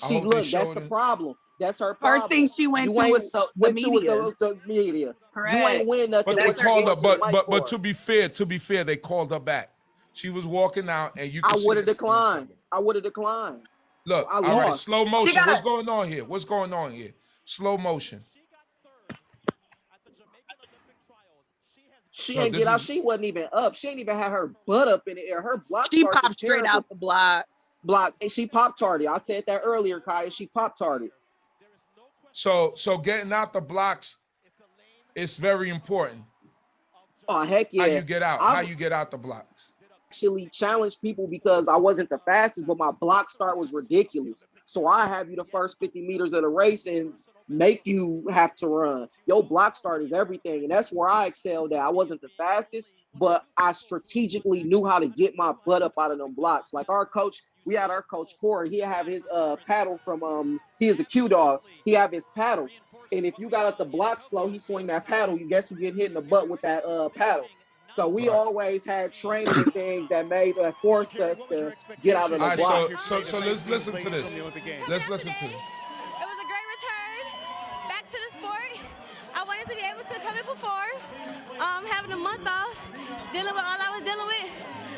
I See, hope they look, that's showed the it. problem. That's her First problem. thing she went You to ain't was the went through with media. the media. You Correct. ain't win nothing. But they That's her called her. issue. But to be fair, they called her back. She was walking out, and you I could see would have the screen declined. color. I would have declined. Look, I all right, lost. slow She motion. got What's going on here? What's going on here? Slow motion. She No, ain't this get out. is She wasn't even up. She ain't even had her butt up in the air. Her block She starts is popped straight terrible. out the blocks. Block. And she pop tarted. I said that earlier, Kaya. She pop tarted. so getting out the blocks is very important. Oh heck How yeah! you get out? How I've you get out the blocks? actually challenged people because I wasn't the fastest, but my block start was ridiculous. So I have you the first 50 meters of the race and make you have to run. Your block start is everything. And that's where I excelled at. I wasn't the fastest, but I strategically knew how to get my butt up out of them blocks. Like our coach, we had our coach Corey, he have his paddle from he is a Q dog. He have his paddle. And if you got up the block slow, he swing that paddle, you guess you get hit in the butt with that paddle. So we Right. always had training and things that forced us to get out of All the right. block. So let's listen to this. Let's listen to this. It was a great return back to the sport. I wanted to be able to come in before, having a month off, dealing with all I was dealing with.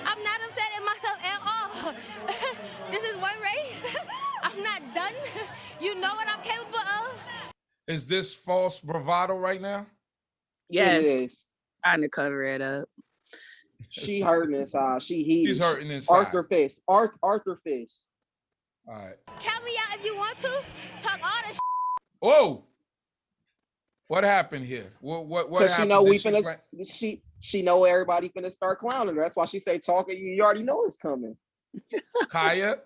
I'm not upset at myself at all. This is one race. I'm not done. You know what I'm capable of. Is this false bravado right now? Yes. It is. Trying to cover it up. She hurting inside. She heated. She's hurting inside. Arthur Fist. Arthur Fist. All right. Count me out if you want to. Talk all the Whoa. What happened here? What Because happened? she know we finna. She know everybody finna start clowning her. That's why she say talking. You already know it's coming. Kaya,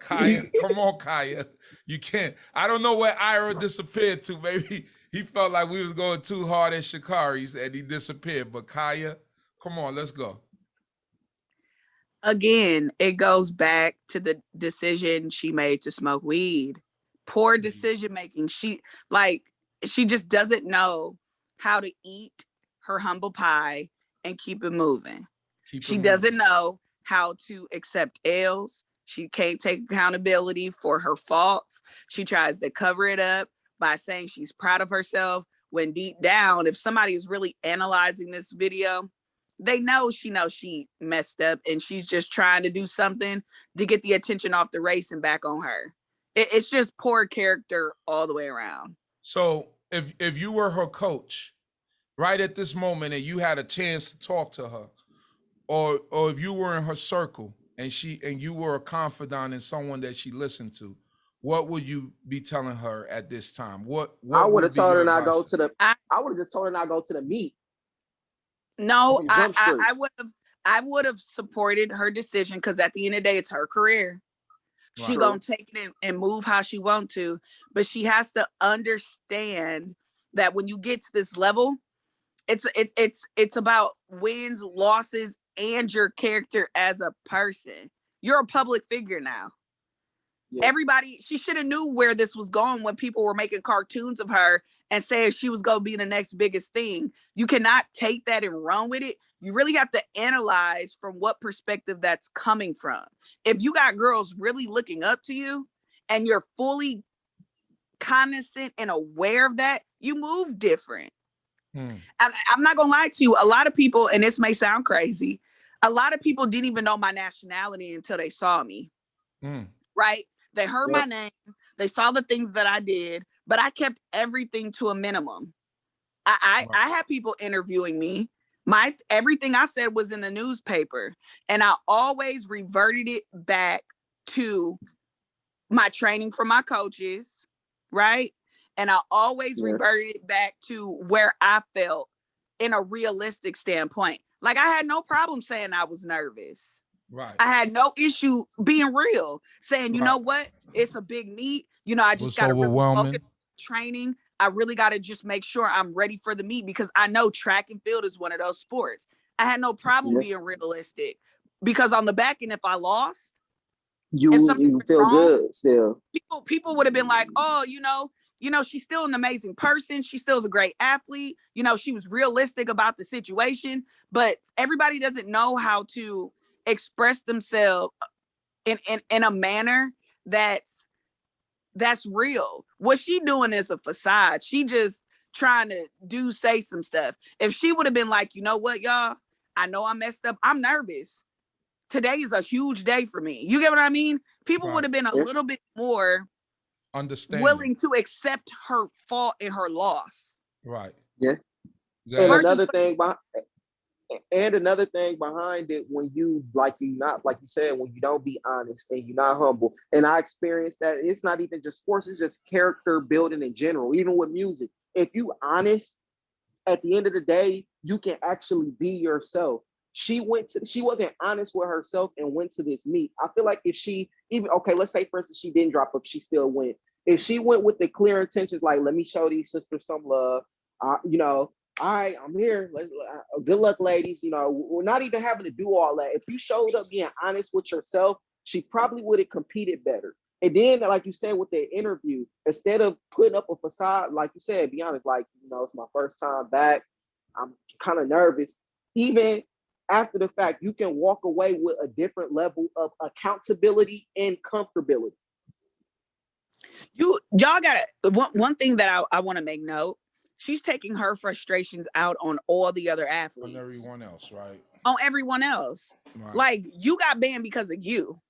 come on, Kaya. You can't. I don't know where Ira disappeared to. Maybe he felt like we was going too hard at Shacarri's and he disappeared. But Kaya, come on, let's go. Again, it goes back to the decision she made to smoke weed. Poor decision making. She just doesn't know how to eat her humble pie and keep it moving. She doesn't know how to accept L's. She can't take accountability for her faults. She tries to cover it up by saying she's proud of herself, when deep down, if somebody is really analyzing this video, they know she messed up, and she's just trying to do something to get the attention off the race and back on her. It's just poor character all the way around. So if you were her coach right at this moment and you had a chance to talk to her, or if you were in her circle and you were a confidant and someone that she listened to, what would you be telling her at this time? What I would have be told your her not advice? go to the. I would have just told her not go to the meet. No, On Jump Street. I would have supported her decision, because at the end of the day, it's her career. She Right. gonna take it and move how she want to, but she has to understand that when you get to this level, it's about wins, losses, and your character as a person. You're a public figure now. Yeah. Everybody, she should have knew where this was going when people were making cartoons of her and saying she was going to be the next biggest thing. You cannot take that and run with it. You really have to analyze from what perspective that's coming from. If you got girls really looking up to you and you're fully cognizant and aware of that, you move different. And I'm not going to lie to you. A lot of people, and this may sound crazy, a lot of people didn't even know my nationality until they saw me. Right? They heard my name. They saw the things that I did, but I kept everything to a minimum. I had people interviewing me. Everything I said was in the newspaper, and I always reverted it back to my training from my coaches, right? And I always reverted it back to where I felt in a realistic standpoint. Like, I had no problem saying I was nervous. Right. I had no issue being real, saying, you know what? It's a big meet. I just got to really focus on training. I really got to just make sure I'm ready for the meet, because I know track and field is one of those sports. I had no problem being realistic, because on the back end, if I lost, you feel wrong, good still. People would have been like, oh, she's still an amazing person. She still is a great athlete. She was realistic about the situation, but everybody doesn't know how to express themselves in a manner that's real. What she doing is a facade. She just trying to say some stuff. If she would have been like, you know what, y'all, I know I messed up. I'm nervous. Today is a huge day for me. You get what I mean? People would have been a little bit more willing to accept her fault and her loss. Right. Yeah. Exactly. And another thing behind it, when you said, when you don't be honest and you're not humble. And I experienced that. It's not even just sports, it's just character building in general, even with music. If you honest, at the end of the day, you can actually be yourself. She wasn't honest with herself and went to this meet. I feel like if she let's say for instance, she didn't drop up, she still went. If she went with the clear intentions, like, let me show these sisters some love, all right, I'm here. Good luck, ladies. We're not even having to do all that. If you showed up being honest with yourself, she probably would have competed better. And then, like you said, with the interview, instead of putting up a facade, like you said, be honest, like, it's my first time back. I'm kind of nervous. Even after the fact, you can walk away with a different level of accountability and comfortability. Y'all got one thing that I want to make note. She's taking her frustrations out on all the other athletes. On everyone else, right? On everyone else. Right. Like, you got banned because of you.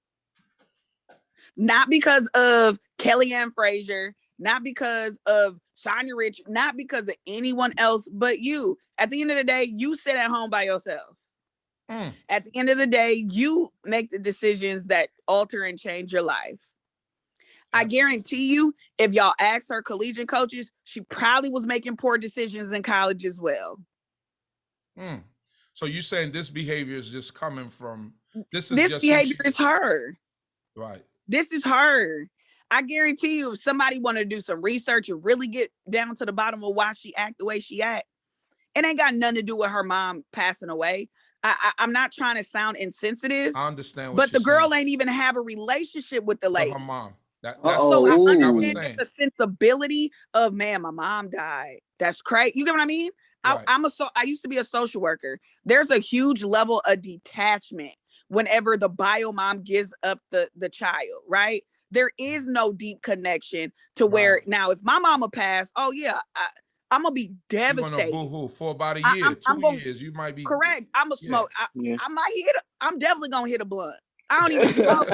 Not because of Kelly Ann-Fraser, not because of Sha'carri Richardson, not because of anyone else but you. At the end of the day, you sit at home by yourself. At the end of the day, you make the decisions that alter and change your life. I guarantee you, if y'all ask her collegiate coaches, she probably was making poor decisions in college as well. So you're saying this behavior is just coming from this behavior is her. Right. This is her. I guarantee you, if somebody wanted to do some research and really get down to the bottom of why she act the way she act, It ain't got nothing to do with her mom passing away. I'm not trying to sound insensitive, I understand what but you're the girl saying. ain't even have a relationship with the With her lady. mom. That's So the I same thing I was understand saying. there's a sensibility of, man, my mom died. That's crazy. You get what I mean? Right. I used to be a social worker. There's a huge level of detachment whenever the bio mom gives up the child, right? There is no deep connection to where Right. now if my mama passed, oh yeah, I'm gonna be You're gonna devastated. boo-hoo for about a year, I'm 2 gonna years. You might be correct. I'm a yeah. smoke. I might hit. I'm definitely gonna hit a blunt. I don't even smoke,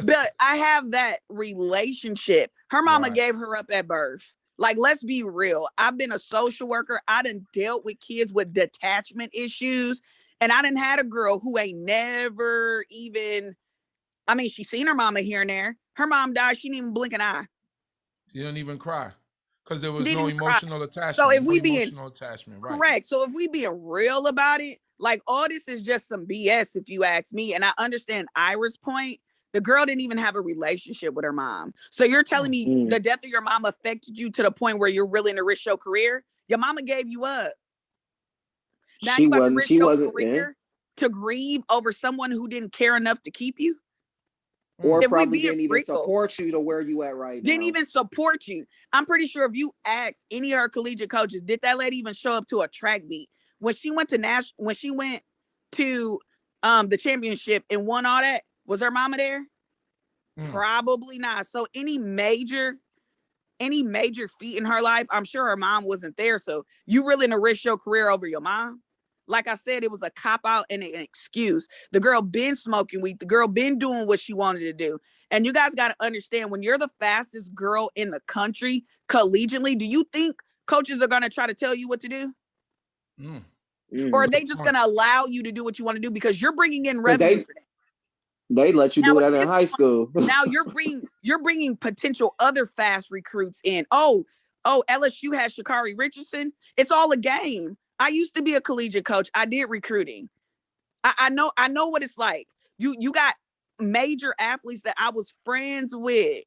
but I have that relationship. Her mama Right. gave her up at birth. Like, let's be real. I've been a social worker. I done dealt with kids with detachment issues, and I done had a girl who ain't never even. I mean, she seen her mama here and there. Her mom died. She didn't even blink an eye. You didn't even cry. Because there was Didn't no even cry. emotional So attachment. if No we being emotional attachment, right. correct, so if we being real about it, like all this is just some BS, if you ask me. And I understand Ira's point. The girl didn't even have a relationship with her mom. So you're telling me the death of your mom affected you to the point where you're willing to risk your career? Your mama gave you up. Now you about to risk She your wasn't, yeah. career to grieve over someone who didn't care enough to keep you? Or If we probably being didn't even real, support you to where you at right now. didn't even support you. I'm pretty sure if you ask any of her collegiate coaches, did that lady even show up to a track meet? When she went to the championship and won all that, was her mama there? Probably not. So any major feat in her life, I'm sure her mom wasn't there. So you really gonna risk your career over your mom? Like I said, it was a cop out and an excuse. The girl been smoking weed. The girl been doing what she wanted to do. And you guys got to understand, when you're the fastest girl in the country collegiately, do you think coaches are going to try to tell you what to do? Or are they just going to allow you to do what you want to do because you're bringing in revenue for them? They let you do that in high school. Now you're bringing potential other fast recruits in. Oh, LSU has Sha'carri Richardson. It's all a game. I used to be a collegiate coach. I did recruiting. I know what it's like. You got major athletes that I was friends with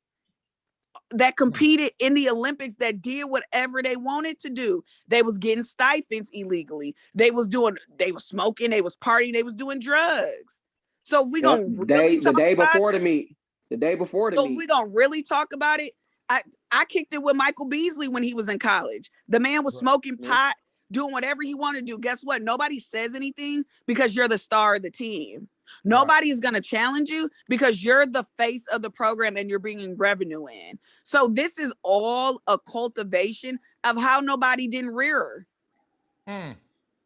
that competed in the Olympics that did whatever they wanted to do. They was getting stipends illegally. They was smoking, they was partying, they was doing drugs. So we gonna really talk the day about before the meet. The day before the meet. So we gonna really talk about it. I kicked it with Michael Beasley when he was in college. The man was smoking pot, doing whatever he wanted to do. Guess what? Nobody says anything because you're the star of the team. Nobody is going to challenge you because you're the face of the program and you're bringing revenue in. So this is all a cultivation of how nobody didn't rear her.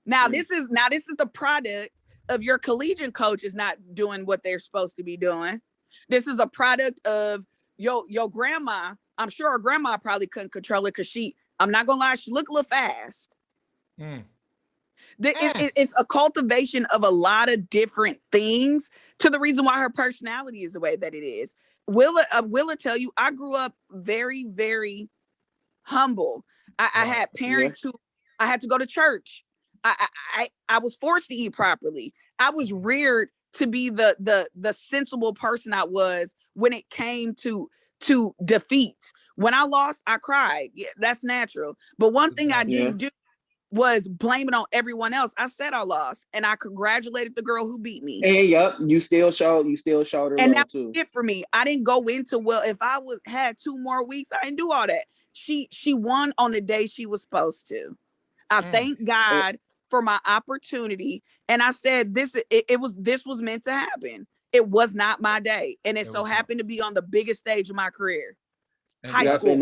Now this is the product of your collegiate coaches not doing what they're supposed to be doing. This is a product of your grandma. I'm sure her grandma probably couldn't control it because I'm not gonna lie, she looked a little fast. It's a cultivation of a lot of different things to the reason why her personality is the way that it is. Willa tell you, I grew up very, very humble. I had parents who I had to go to church. I was forced to eat properly. I was reared to be the sensible person I was when it came to defeat. When I lost, I cried. Yeah, that's natural. But one thing I didn't do was blame it on everyone else. I said I lost, and I congratulated the girl who beat me. And you still showed her and love that's too. it for me. I didn't go into, well, if I had 2 more weeks, I didn't do all that. She won on the day she was supposed to. I thank God for my opportunity, and I said this was meant to happen. It was not my day, and it so happened to be on the biggest stage of my career, high school.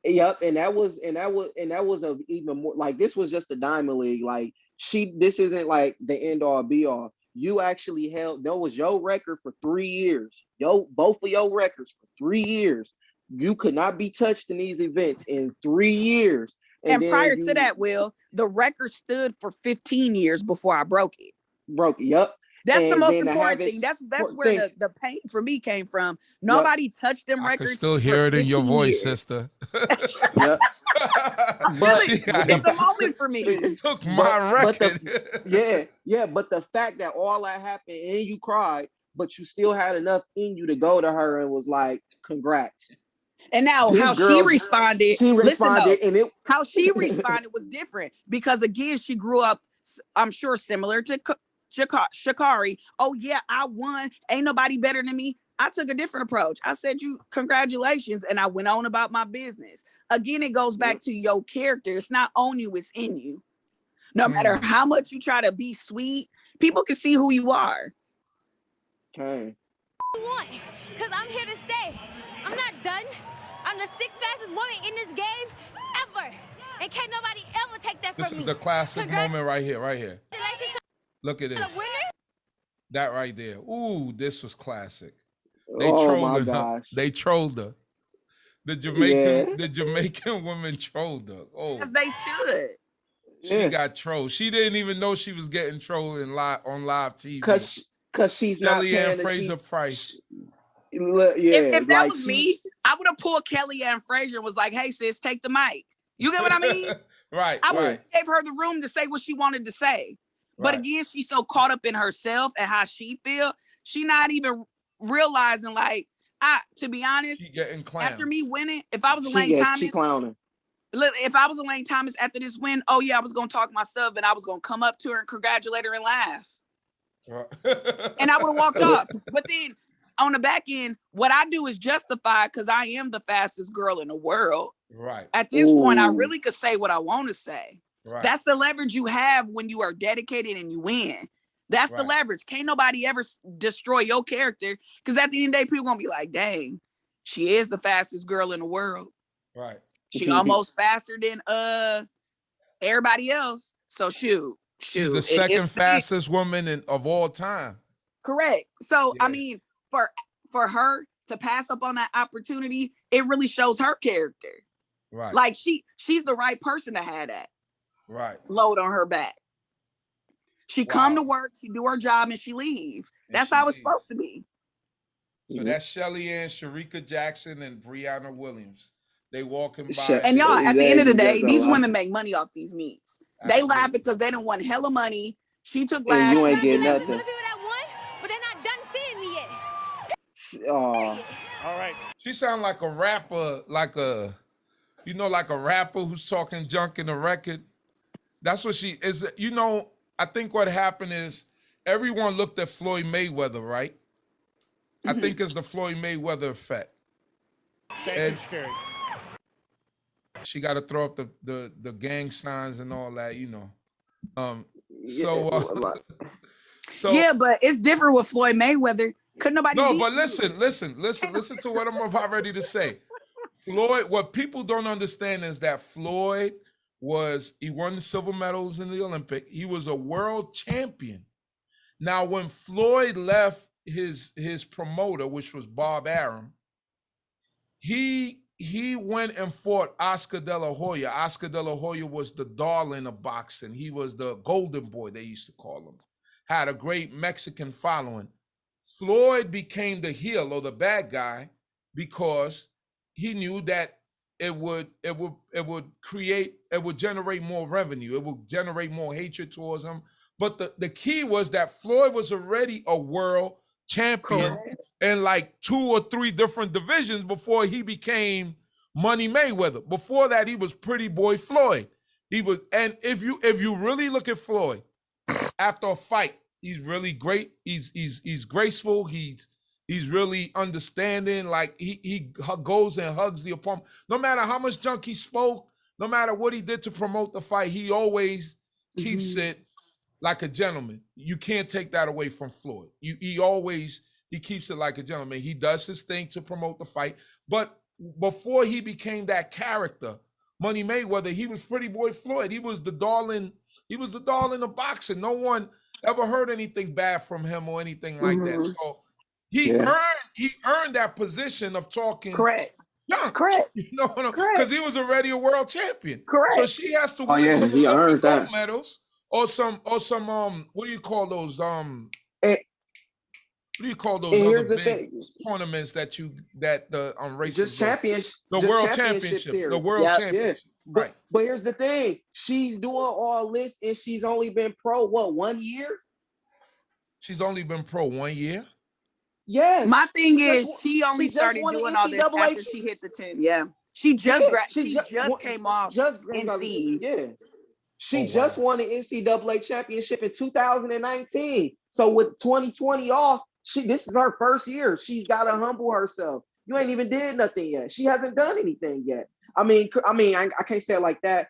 And that was a even more, like, this was just a diamond league. Like, this isn't like the end all be all. You actually held, that was your record for 3 years. Both of your records for 3 years. You could not be touched in these events in 3 years. And prior to that, Will, the record stood for 15 years before I broke it. Yep. That's the most important thing. That's where the pain for me came from. Nobody touched them records. I can still hear it in your voice, years. sister. Yep. But it's a moment for me. It took my record. But the fact that all that happened and you cried, but you still had enough in you to go to her and was like, congrats. And now This how girl, she responded, she listen though, responded, and it. how she responded was different because again, she grew up, I'm sure, similar to Shacarri. Oh yeah, I won. Ain't nobody better than me. I took a different approach. I said, you congratulations, and I went on about my business. Again, it goes back to your character. It's not on you, it's in you. No matter how much you try to be sweet, people can see who you are. Okay. Want, because I'm here to stay. I'm not done. I'm the sixth fastest woman in this game ever. And can't nobody ever take that from me. This is the classic moment right here, right here. Congratulations Look at to this. the winner. That right there. Ooh, this was classic. They Oh my trolling her. gosh. They trolled her. The Yeah. Jamaican woman trolled her. Oh, As they should. she Yeah. got trolled. She didn't even know she was getting trolled on live TV. Cause she's not Kelly paying Ann-Fraser Price. If that like was me, I would have pulled Kelly Ann-Fraser and was like, hey sis, take the mic. You get what I mean? Right, I would right. have gave her the room to say what she wanted to say. But Right. again, she's so caught up in herself and how she feel, she not even realizing, like, to be honest, She getting clowned. after me winning, if I was Elaine she Thomas, clowning. look, if I was Elaine Thomas after this win, oh yeah, I was gonna talk my stuff and I was gonna come up to her and congratulate her and laugh. Right. And I would have walked off. But then on the back end, what I do is justify because I am the fastest girl in the world. Right. At this point, I Ooh. really could say what I want to say. Right. That's the leverage you have when you are dedicated and you win. That's the Right. leverage. Can't nobody ever destroy your character because at the end of the day, people gonna be like, dang, she is the fastest girl in the world. Right. She almost faster than everybody else. So shoot. She's the second fastest woman of all time. Correct. So Yeah. I mean, for her to pass up on that opportunity, it really shows her character. Right. Like she's the right person to have that Right. load on her back. She come to work, she do her job, and she leave. That's how it's supposed to be. So that's Shelly Ann, Sharika Jackson, and Brianna Williams. They walking by. And y'all, at the end of the day, these lot. women make money off these meets. They laugh because they don't want hella money. She took last. And you ain't getting Congratulations nothing. to the people that won, but they're not done seeing me yet. All right. She sound like a rapper, like a rapper who's talking junk in the record. That's what she is. You know, I think what happened is everyone looked at Floyd Mayweather, right? I think it's the Floyd Mayweather effect. Thank you, Sha'carri. She got to throw up the gang signs and all that, you know. So yeah, but it's different with Floyd Mayweather. Couldn't nobody? No, but listen to what I'm about ready to say. Floyd, what people don't understand is that Floyd he won the silver medals in the Olympic. He was a world champion. Now, when Floyd left his promoter, which was Bob Arum, he went and fought Oscar De La Hoya. Oscar De La Hoya was the darling of boxing. He was the golden boy, they used to call him. Had a great Mexican following. Floyd became the heel or the bad guy because he knew that it would generate more revenue. It would generate more hatred towards him. But the key was that Floyd was already a world champion in like 2 or 3 different divisions before he became Money Mayweather. Before that, he was Pretty Boy Floyd. He was, and if you really look at Floyd after a fight, he's really great. He's graceful. He's really understanding. Like he goes and hugs the opponent. No matter how much junk he spoke, no matter what he did to promote the fight, he always keeps it like a gentleman. You can't take that away from Floyd. He keeps it like a gentleman. He does his thing to promote the fight. But before he became that character, Money Mayweather, he was Pretty Boy Floyd. He was the darling. He was the darling of boxing. No one ever heard anything bad from him or anything like that. So he earned that position of talking junk. Correct. You know, because he was already a world champion. Correct. So she has to win some he Olympic earned gold that. medals or some what do you call those what do you call those here's other the big thing. tournaments that the races Just championship. the just world championship championship, series. the world championship. But, Right. but here's the thing. She's doing all this and she's only been pro, 1 year? She's only been pro 1 year. Yes, My thing she just is, she only she just started won the doing all this NCAA. after she hit the 10. Yeah. She just Yeah, she just came off just NCs. yeah. Oh She just wow. won the NCAA championship in 2019. So with 2020 off, this is her first year. She's got to humble herself. You ain't even did nothing yet. She hasn't done anything yet. I can't say it like that.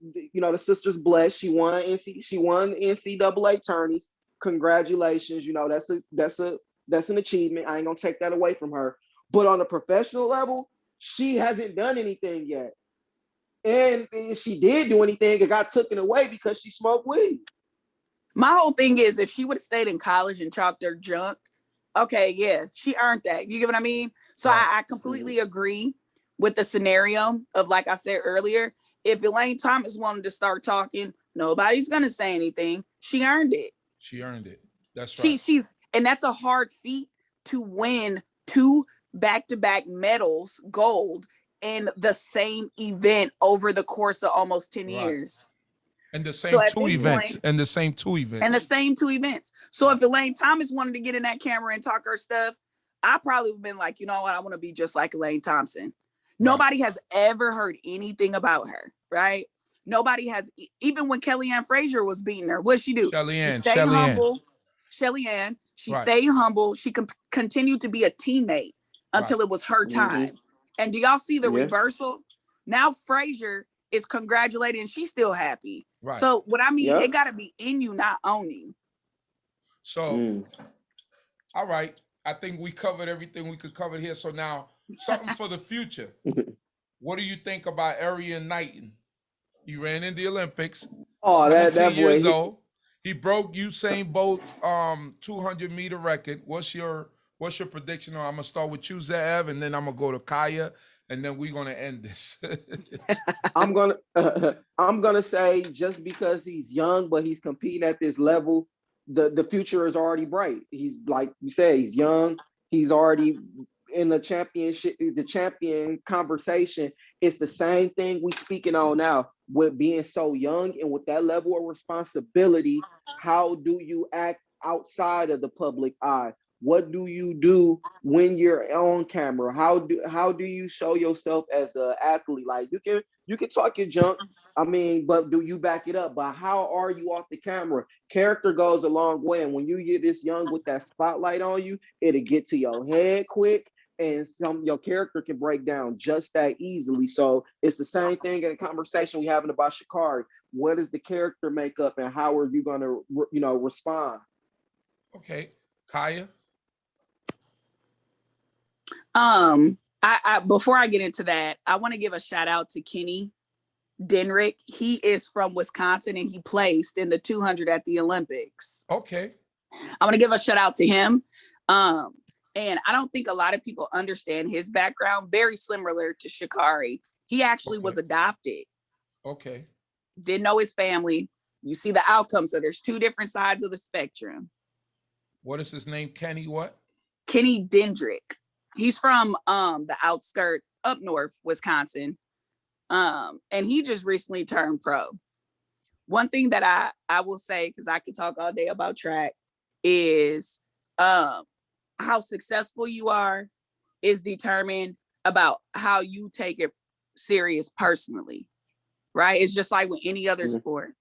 You know, the sister's blessed. She won NCAA tourneys. Congratulations. You know, that's an achievement. I ain't gonna take that away from her. But on a professional level, she hasn't done anything yet. And if she did do anything, it got taken away because she smoked weed. My whole thing is, if she would have stayed in college and chalked her junk, okay, yeah, she earned that. You get what I mean? So Right. I completely agree with the scenario of, like I said earlier, if Elaine Thomas wanted to start talking, nobody's gonna say anything. She earned it. She earned it. That's right. She's and that's a hard feat to win 2 back-to-back medals, gold, in the same event over the course of almost 10 Right. years. And the So same at two this events. point, And the same two and the events. same 2 events. So if Elaine Thomas wanted to get in that camera and talk her stuff, I probably would have been like, you know what, I want to be just like Elaine Thompson. Right. Nobody has ever heard anything about her, right? Nobody has, even when Kelly Ann-Fraser was beating her, what'd she do? She stayed humble. Shelly Ann, she Right. stayed humble. She continued to be a teammate until Right. it was her time. And do y'all see the Yeah. reversal? Now Fraser is congratulating and she's still happy. Right. So what I mean, Yep. it got to be in you, not owning. So, all right. I think we covered everything we could cover here. So now, something for the future. What do you think about Arian Knighton? He ran in the Olympics. Oh, 17 that boy. years old. He broke Usain Bolt 200-meter record. What's your prediction? I'm gonna start with you, Zev, and then I'm gonna go to Kaya, and then we're gonna end this. I'm gonna say just because he's young, but he's competing at this level, the future is already bright. He's, like you said, he's young. He's already in the championship, the champion conversation. It's the same thing we speaking on now with being so young and with that level of responsibility. How do you act outside of the public eye? What do you do when you're on camera? How do you show yourself as an athlete? Like you can talk your junk, I mean, but do you back it up? But how are you off the camera? Character goes a long way, and when you get this young with that spotlight on you, it'll get to your head quick, and your character can break down just that easily. So it's the same thing in a conversation we having about Shacarri. What is the character makeup, and how are you going to respond? Okay, Kaya. I before I get into that, I want to give a shout out to Kenny Denrick. He is from Wisconsin and he placed in the 200 at the Olympics. Okay. I want to give a shout out to him. And I don't think a lot of people understand his background. Very similar to Shacarri. He actually was adopted. Okay. Didn't know his family. You see the outcome. So there's 2 different sides of the spectrum. What is his name? Kenny what? Kenny Dendrick. He's from the outskirt up north, Wisconsin. And he just recently turned pro. One thing that I will say, because I could talk all day about track, is how successful you are is determined about how you take it serious personally, right? It's just like with any other sport.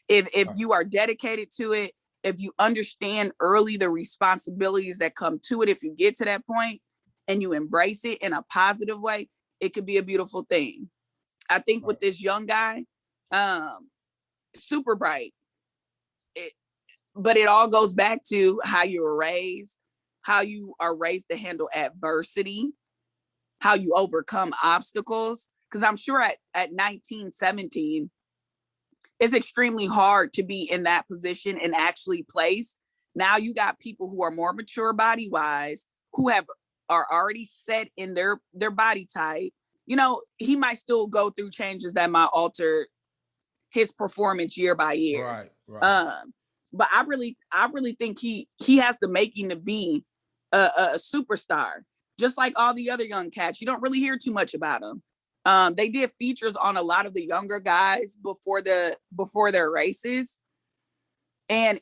If you are dedicated to it, if you understand early the responsibilities that come to it, if you get to that point and you embrace it in a positive way, it could be a beautiful thing. I think with this young guy, super bright, but it all goes back to how you were raised, how you are raised to handle adversity, how you overcome obstacles. Because I'm sure at 19, 17, it's extremely hard to be in that position and actually place. Now you got people who are more mature body wise, who are already set in their body type. You know, he might still go through changes that might alter his performance year by year. Right. But I really think he has the making to be a superstar, just like all the other young cats. You don't really hear too much about him. They did features on a lot of the younger guys before their races, and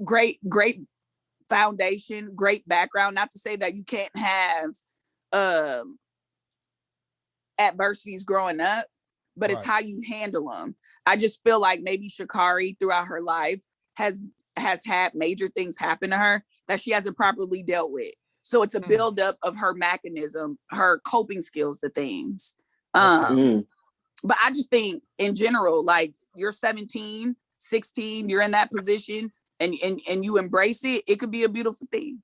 great foundation, great background. Not to say that you can't have adversities growing up, but it's how you handle them. I just feel like maybe Shacarri throughout her life has had major things happen to her that she hasn't properly dealt with. So it's a buildup of her mechanism, her coping skills to things. But I just think in general, like you're 17, 16, you're in that position and you embrace it, it could be a beautiful thing.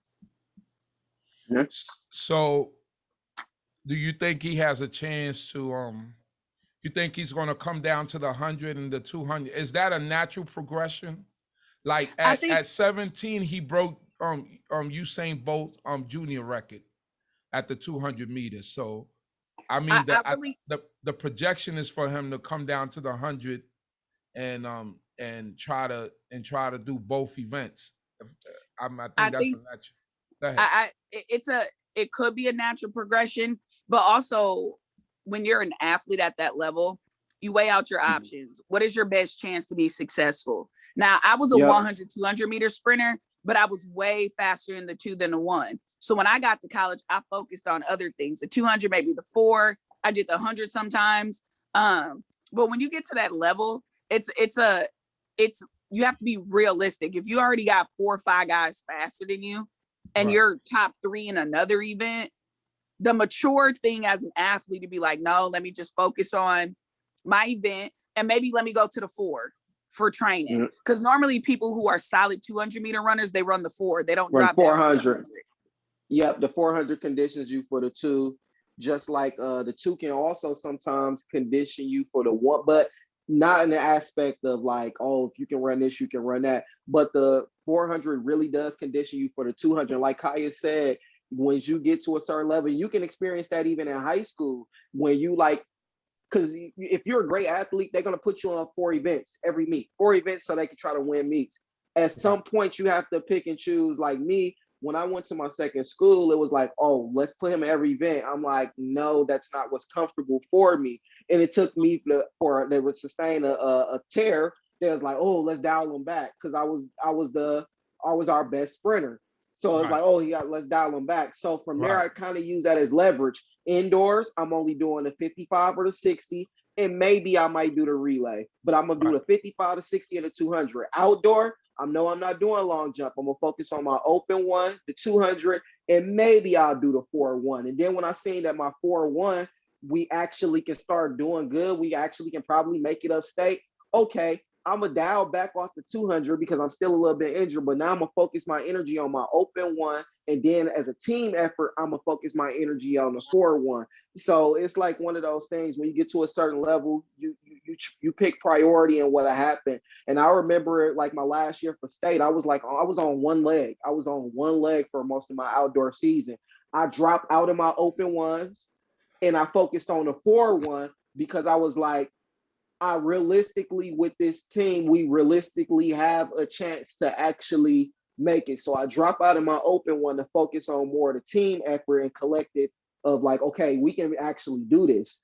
So do you think he has a chance to you think he's going to come down to the 100 and the 200? Is that a natural progression? Like at 17 he broke Usain Bolt junior record at the 200 meters. So I mean the projection is for him to come down to the 100 and try to do both events. I think that's a natural. Go ahead. It could be a natural progression, but also when you're an athlete at that level, you weigh out your options. What is your best chance to be successful? Now, I was a 100, 200 meter sprinter, but I was way faster in the 2 than the 1. So when I got to college, I focused on other things. The 200, maybe the 4. I did the 100 sometimes. But when you get to that level, it's you have to be realistic. If you already got 4 or 5 guys faster than you, and you're top 3 in another event, the mature thing as an athlete to be like, no, let me just focus on my event and maybe let me go to the 4 for training. Because normally people who are solid 200 meter runners, they run the 4. They don't drop 400. Yep, the 400 conditions you for the 2, just like the 2 can also sometimes condition you for the 1, but not in the aspect of like, oh, if you can run this, you can run that. But the 400 really does condition you for the 200. Like Kaya said, when you get to a certain level, you can experience that even in high school when you like, because if you're a great athlete, they're going to put you on 4 events every meet, 4 events so they can try to win meets. At some point, you have to pick and choose. Like me, when I went to my second school, it was like, oh, let's put him in every event. I'm like, no, that's not what's comfortable for me. And it took me for they would sustain a tear. They was like, oh, let's dial him back because I was our best sprinter. So it's like, oh, yeah, let's dial him back. So from there, I kind of use that as leverage. Indoors, I'm only doing the 55 or the 60, and maybe I might do the relay, but I'm gonna do the 55 to 60 and the 200. Outdoor, I know I'm not doing a long jump. I'm gonna focus on my open 1, the 200, and maybe I'll do the 4-1. And then when I seen that my 4-1, we actually can start doing good. We actually can probably make it upstate. Okay, I'm gonna dial back off the 200 because I'm still a little bit injured, but now I'm gonna focus my energy on my open 1. And then as a team effort, I'm gonna focus my energy on the 4-1. So it's like one of those things when you get to a certain level, you pick priority and what happened. And I remember like my last year for state, I was on one leg. I was on one leg for most of my outdoor season. I dropped out of my open 1s and I focused on the 4-1 because I was like, I realistically, with this team, we realistically have a chance to actually make it. So I drop out of my open 1 to focus on more of the team effort and collective of like, okay, we can actually do this.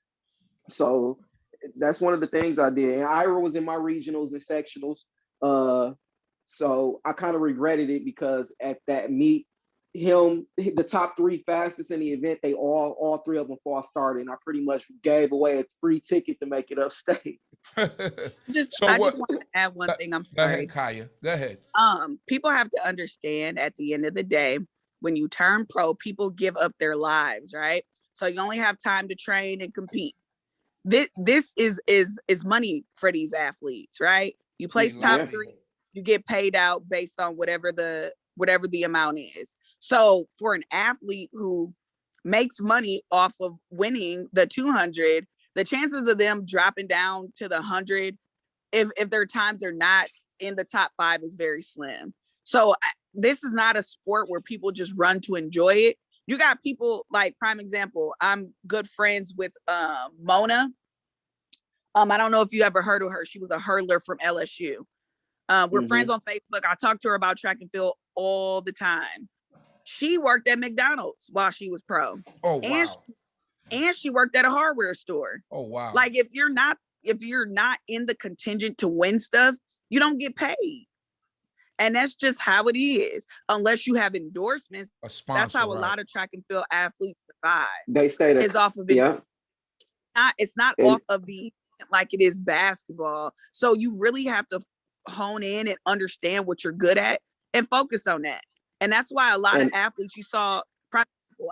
So that's one of the things I did. And Ira was in my regionals and sectionals. So I kind of regretted it because at that meet, the top 3 fastest in the event, they all 3 of them false started, and I pretty much gave away a free ticket to make it upstate. I just wanted to add one thing. I'm sorry. Go ahead, Kaya. Go ahead. People have to understand at the end of the day, when you turn pro, people give up their lives, right? So you only have time to train and compete. This is money for these athletes, right? You place top 3, you get paid out based on whatever the amount is. So for an athlete who makes money off of winning the 200, the chances of them dropping down to the 100, if their times are not in the top 5, is very slim. So this is not a sport where people just run to enjoy it. You got people like, prime example, I'm good friends with Mona. I don't know if you ever heard of her. She was a hurdler from LSU. We're friends on Facebook. I talk to her about track and field all the time. She worked at McDonald's while she was pro. Oh, wow. And she worked at a hardware store. Oh, wow. Like if you're not in the contingent to win stuff, you don't get paid. And that's just how it is. Unless you have endorsements, A sponsor, that's how a right. lot of track and field athletes survive. They stay there. Is off of it. Yeah. It's not And- off of the like it is basketball. So you really have to hone in and understand what you're good at and focus on that. And that's why a lot of athletes you saw.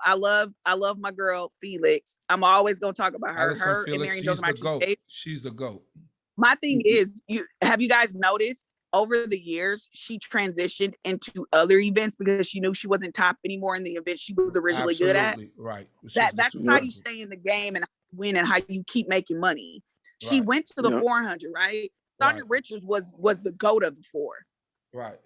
I love my girl Felix. I'm always gonna talk about her. Allison Her Felix, and Marion she's Jones are my the two GOAT. favorites. She's the GOAT. My thing is, have you guys noticed over the years she transitioned into other events because she knew she wasn't top anymore in the event she was originally good at? Right. That's how you stay in the game and win and how you keep making money. She went to the 400, right? Sha'carri Richards was the GOAT of the 4. Right.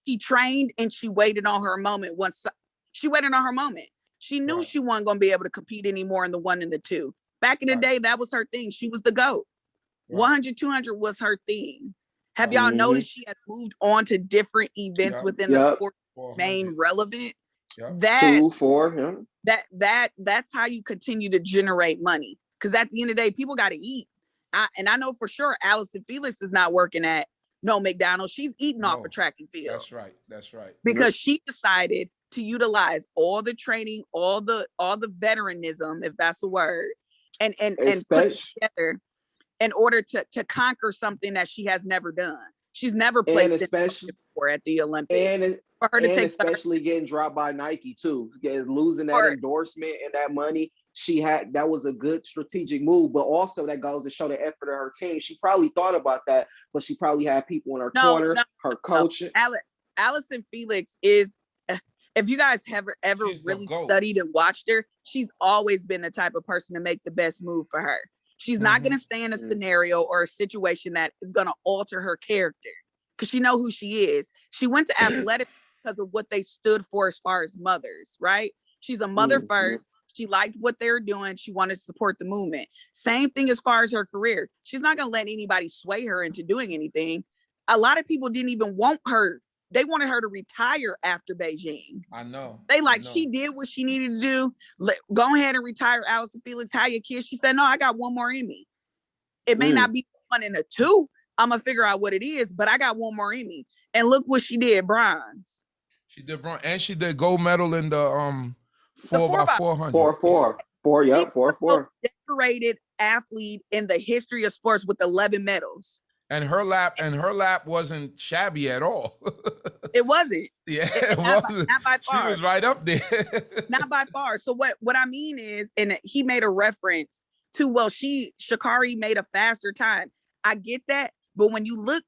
She trained and she waited on her moment. Once she waited on her moment, she knew she wasn't going to be able to compete anymore in the 1 and the 2. Back in the day, that was her thing. She was the GOAT. 100, 200 was her thing. Have y'all noticed she has moved on to different events within the sport remain relevant? That 2, 4, that's how you continue to generate money. Because at the end of the day, people got to eat. I know for sure Allison Felix is not working at no McDonald's. She's eating off of track and field. That's right. That's right. Because she decided to utilize all the training, all the veteranism, if that's a word, and put it together in order to conquer something that she has never done. She's never placed it before at the Olympics. For her to take especially getting dropped by Nike too, losing that endorsement and that money. That was a good strategic move, but also that goes to show the effort of her team. She probably thought about that, but she probably had people in her corner, her coaching. Allison Felix is, if you guys have ever really studied and watched her, she's always been the type of person to make the best move for her. She's not going to stay in a scenario or a situation that is going to alter her character because she knows who she is. She went to athletics because of what they stood for as far as mothers, right? She's a mother first. She liked what they were doing. She wanted to support the movement. Same thing as far as her career. She's not going to let anybody sway her into doing anything. A lot of people didn't even want her. They wanted her to retire after Beijing. I know. She did what she needed to do. Go ahead and retire, Allison Felix. Have your kids. She said, no, I got one more in me. It may not be 1 and a 2. I'm going to figure out what it is, but I got one more in me. And look what she did, bronze. She did bronze, and she did gold medal in the 4x400. 4. Decorated athlete in the history of sports with 11 medals. And her lap wasn't shabby at all. It wasn't. Yeah, it wasn't. Not by far. She was right up there. Not by far. So what I mean is, and he made a reference to, Shacarri made a faster time. I get that, but when you look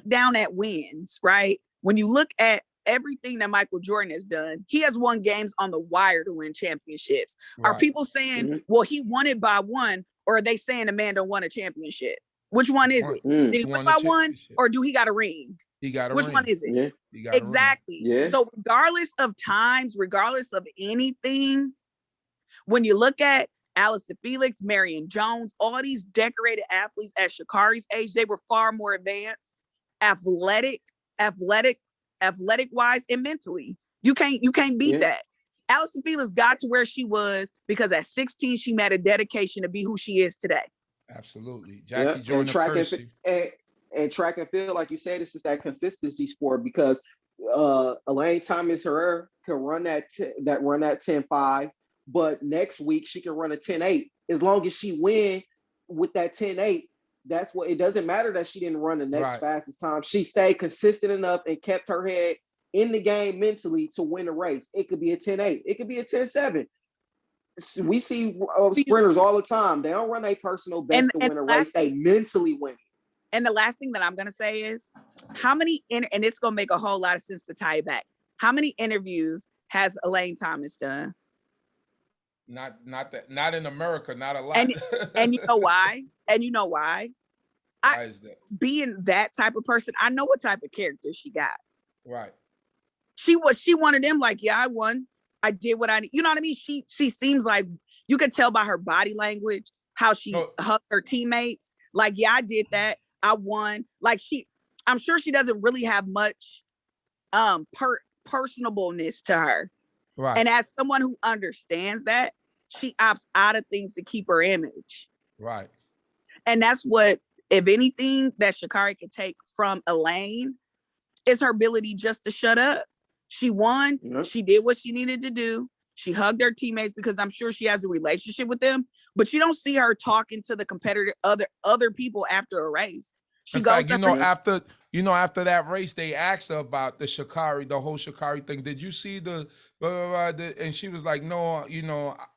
down at wins, right? When you look at everything that Michael Jordan has done, he has won games on the wire to win championships. Right. Are people saying, well, he won it by 1, or are they saying the man don't won a championship? Which one is it? Did he win by 1, or do he got a ring? He got a ring. Which one is it? Yeah. He got exactly. A ring. Yeah. So regardless of times, regardless of anything, when you look at Allison Felix, Marion Jones, all these decorated athletes at Shacarri's age, they were far more advanced, athletic wise, and mentally. You can't beat that. Allison Felix got to where she was because at 16 she met a dedication to be who she is today. Absolutely. Jackie joined the Kersey. And track and field, like you said, this is that consistency sport because Elaine Thompson-Herah can run that 10.5, but next week she can run a 10.8. As long as she win with that 10.8, that's what it doesn't matter that she didn't run the next fastest time. She stayed consistent enough and kept her head in the game mentally to win the race. It could be a 10.8. It could be a 10.7. We see sprinters all the time. They don't run a personal best to win a race. They mentally win. And the last thing that I'm going to say is how many, and it's going to make a whole lot of sense to tie it back. How many interviews has Elaine Thomas done? Not in America, not a lot. And you know why? Why is that? Being that type of person, I know what type of character she got. Right. She one of them, like, yeah, I won. I did what I need. You know what I mean? She seems like, you can tell by her body language, how she hugged her teammates. Like, yeah, I did that. I won. Like I'm sure she doesn't really have much personableness to her. Right. And as someone who understands that, she opts out of things to keep her image. Right. And that's what, if anything, that Shacarri could take from Elaine is her ability just to shut up. She won. Yep. She did what she needed to do. She hugged her teammates because I'm sure she has a relationship with them, but you don't see her talking to the competitor, other people after a race. She In goes fact, to after that race, they asked her about the whole Shacarri thing. Did you see the and she was like, no,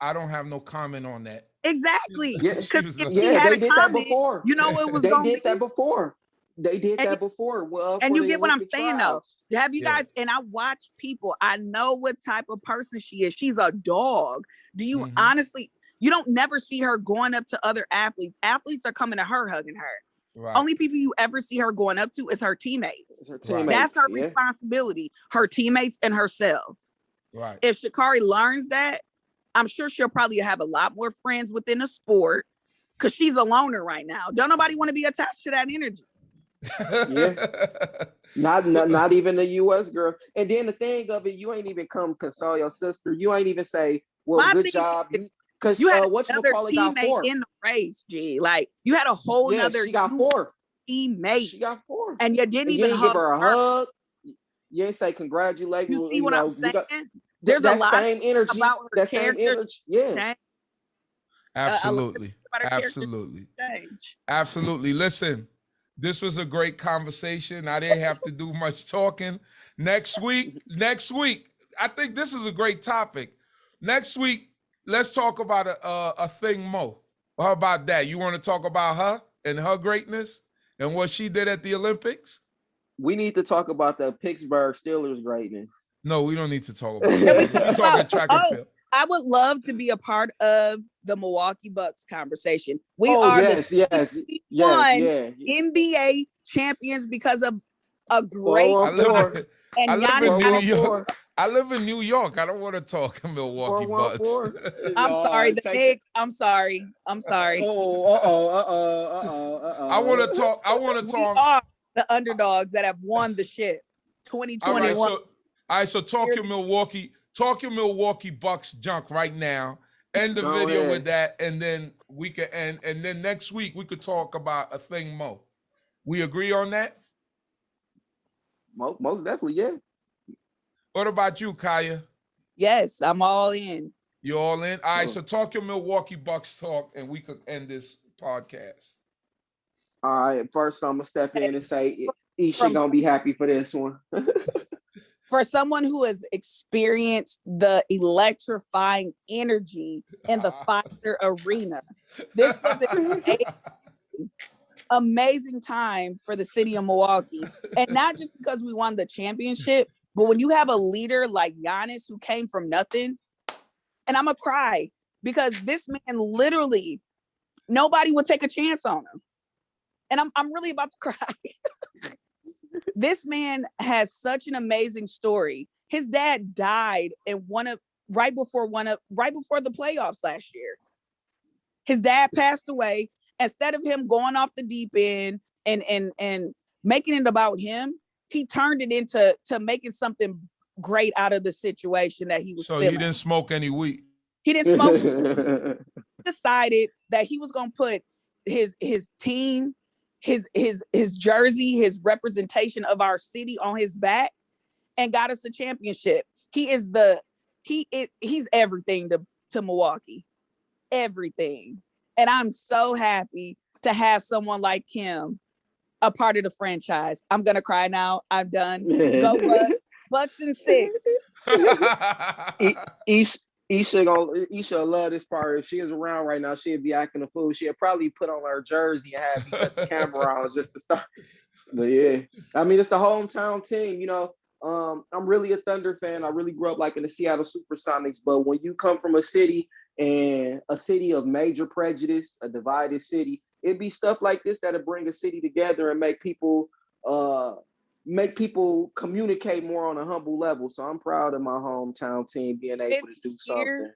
I don't have no comment on that. exactly. Yeah, She Because was if like, she yeah, had they a did that comment, before. you know it was They going to did be. that before. They did And that before. Well, And for you the get what I'm Olympic saying, though. trials. Have you Yeah. guys, and I watch people, I know what type of person she is. She's a dog. Do you Mhm. honestly, you don't never see her going up to other athletes. Athletes are coming to her, hugging her. Right. Only people you ever see her going up to is her teammates. It's her Right. teammates. That's her Yeah. responsibility, her teammates and herself. Right. If Sha'carri learns that, I'm sure she'll probably have a lot more friends within the sport because she's a loner right now. Don't nobody want to be attached to that energy. Yeah. Not even the U.S. girl. And then the thing of it, you ain't even come console your sister. You ain't even say, "Well, My good thing job." is, Because you had another whatchamacallit got teammate fourth. in the race, G. Like you had a whole Yeah, nother she got fourth. teammate, She got fourth. and you didn't And you even didn't give hug her a her. hug. You ain't say congratulations. You see what I'm You saying? got There's a that lot same energy. about her That same character energy. Yeah. change. Absolutely. About her character Absolutely. change. Absolutely. Listen, this was a great conversation. I didn't have to do much talking. Next week, I think this is a great topic. Next week, let's talk about a thing Mo. How about that? You want to talk about her and her greatness and what she did at the Olympics? We need to talk about the Pittsburgh Steelers greatness. No, we don't need to talk about Can we that. We talk talking about- track and field. I would love to be a part of the Milwaukee Bucks conversation. We Oh, are yes, the yes, 21 yeah. NBA champions because of a great 414. I and live Giannis. in New 414. York. I live in New York. I don't want to talk Milwaukee Bucks. 414. I'm sorry, the Take Knicks. I'm sorry. I want to talk. We are the underdogs that have won the shit. All 2021. right, so talk your Milwaukee Bucks junk right now. End the Go video ahead. with that, and then we can and then next week we could talk about a thing Mo. We agree on that? Most definitely, yeah. What about you, Kaya? Yes, I'm all in. You all in? All right, Sure. so talk your Milwaukee Bucks talk, and we could end this podcast. All right, first I'm gonna step in and say Isha From- gonna be happy for this one. For someone who has experienced the electrifying energy in the Pfizer Arena, this was an amazing time for the city of Milwaukee. And not just because we won the championship, but when you have a leader like Giannis who came from nothing, and I'm gonna cry because this man literally, nobody would take a chance on him. And I'm really about to cry. This man has such an amazing story. His dad died in right before the playoffs last year. His dad passed away. Instead of him going off the deep end and making it about him, he turned it into making something great out of the situation that he was So feeling. he didn't smoke any weed. He didn't smoke. Decided that he was going to put his team, his jersey, his representation of our city on his back, and got us a championship. He's everything to Milwaukee, everything. And I'm so happy to have someone like him a part of the franchise. I'm gonna cry now. I'm done. Go Bucks. Bucks and 6. Isha love this part. If she is around right now, she'd be acting a fool. She'd probably put on her jersey and have me cut the camera on just to start. But yeah, I mean, it's the hometown team. I'm really a Thunder fan. I really grew up like in the Seattle Supersonics. But when you come from a city of major prejudice, a divided city, it'd be stuff like this that'll bring a city together and make people communicate more on a humble level. So I'm proud of my hometown team being able to do something.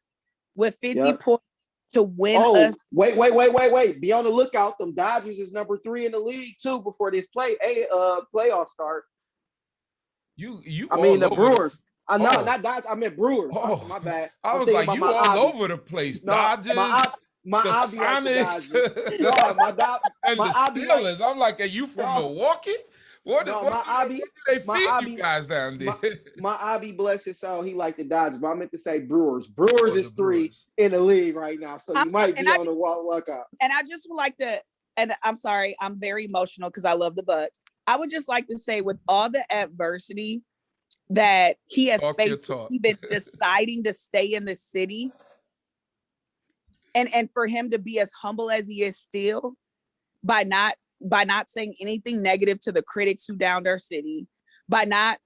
With 50 Yep. points to win Oh, us. wait. Be on the lookout. Them Dodgers is number 3 in the league too before this playoff start. I mean the Brewers. I know, Oh. not Dodgers. I meant Brewers. Oh, My bad. I was thinking like, about you my all Avi. over the place. No, Dodgers, my the Avi like the Sonics, Dodgers. No, and my the Avi Steelers. I'm like, are you from No. Milwaukee? What No, what my Abby, do they my feed you Abby, guys down there? my Abby, bless his soul, he like the Dodgers, but I meant to say Brewers. Brewers Oh, the is 3 Brewers. in the league right now, so I'm you sorry, might be on the walk up. and I just would like to, and I'm sorry, I'm very emotional because I love the Bucks. I would just like to say, with all the adversity that he has Talk your faced, talk. even deciding to stay in the city, and for him to be as humble as he is still, by not saying anything negative to the critics who downed our city, by not,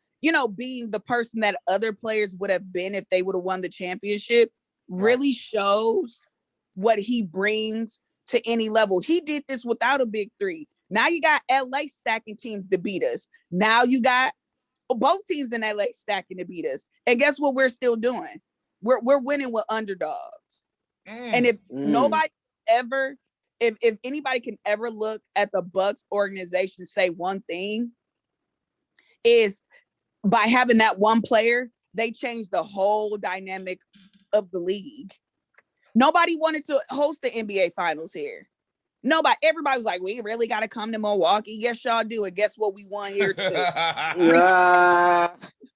being the person that other players would have been if they would have won the championship, really shows what he brings to any level. He did this without a big 3. Now you got LA stacking teams to beat us. Now you got both teams in LA stacking to beat us. And guess what we're still doing? We're winning with underdogs. And if nobody ever, if anybody can ever look at the Bucks organization, say one thing, is by having that one player, they changed the whole dynamic of the league. Nobody wanted to host the NBA finals here. Everybody was like, we really got to come to Milwaukee. Yes, y'all do. And guess what? We won here too.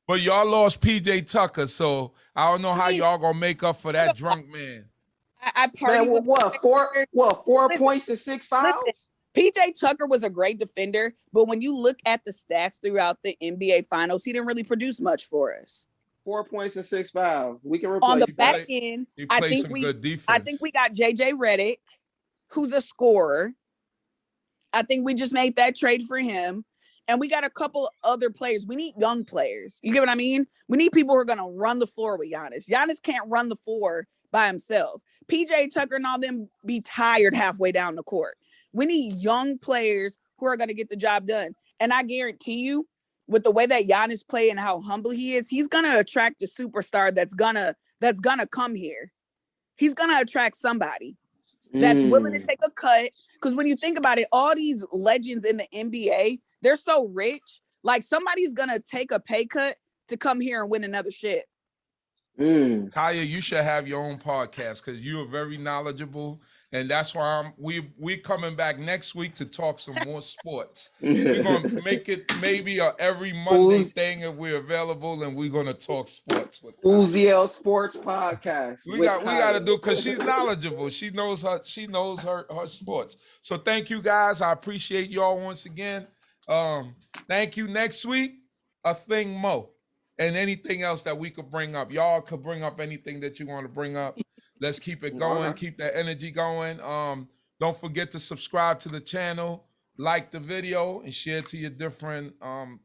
But y'all lost PJ Tucker, so I don't know how y'all gonna make up for that drunk man. I partied with what? 4 points and 6 fouls? Listen, PJ Tucker was a great defender, but when you look at the stats throughout the NBA finals, he didn't really produce much for us. 4 points and 6 fouls. We can replace on the that. back end. I think good defense. I think we got JJ Redick, who's a scorer. I think we just made that trade for him. And we got a couple other players. We need young players. You get what I mean? We need people who are going to run the floor with Giannis. Giannis can't run the floor by himself. PJ Tucker and all them be tired halfway down the court. We need young players who are going to get the job done. And I guarantee you, with the way that Giannis play and how humble he is, he's going to attract a superstar that's gonna come here. He's going to attract somebody that's willing to take a cut. Because when you think about it, all these legends in the NBA, they're so rich. Like, somebody's going to take a pay cut to come here and win another shit. Kaya, you should have your own podcast because you are very knowledgeable, and that's why we coming back next week to talk some more sports. We're gonna make it maybe a every Monday thing if we're available, and we're gonna talk sports with Kaya. Uziel Sports Podcast. We got to do, because she's knowledgeable. She knows her sports. So thank you guys. I appreciate y'all once again. Thank you. Next week, a thing mo. And anything else that we could bring up. Y'all could bring up anything that you want to bring up. Let's keep it going. Keep that energy going. Don't forget to subscribe to the channel, like the video, and share to your different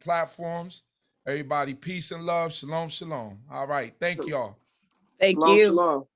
platforms. Everybody, peace and love. Shalom, shalom. All right. Thank y'all. Thank you. Shalom.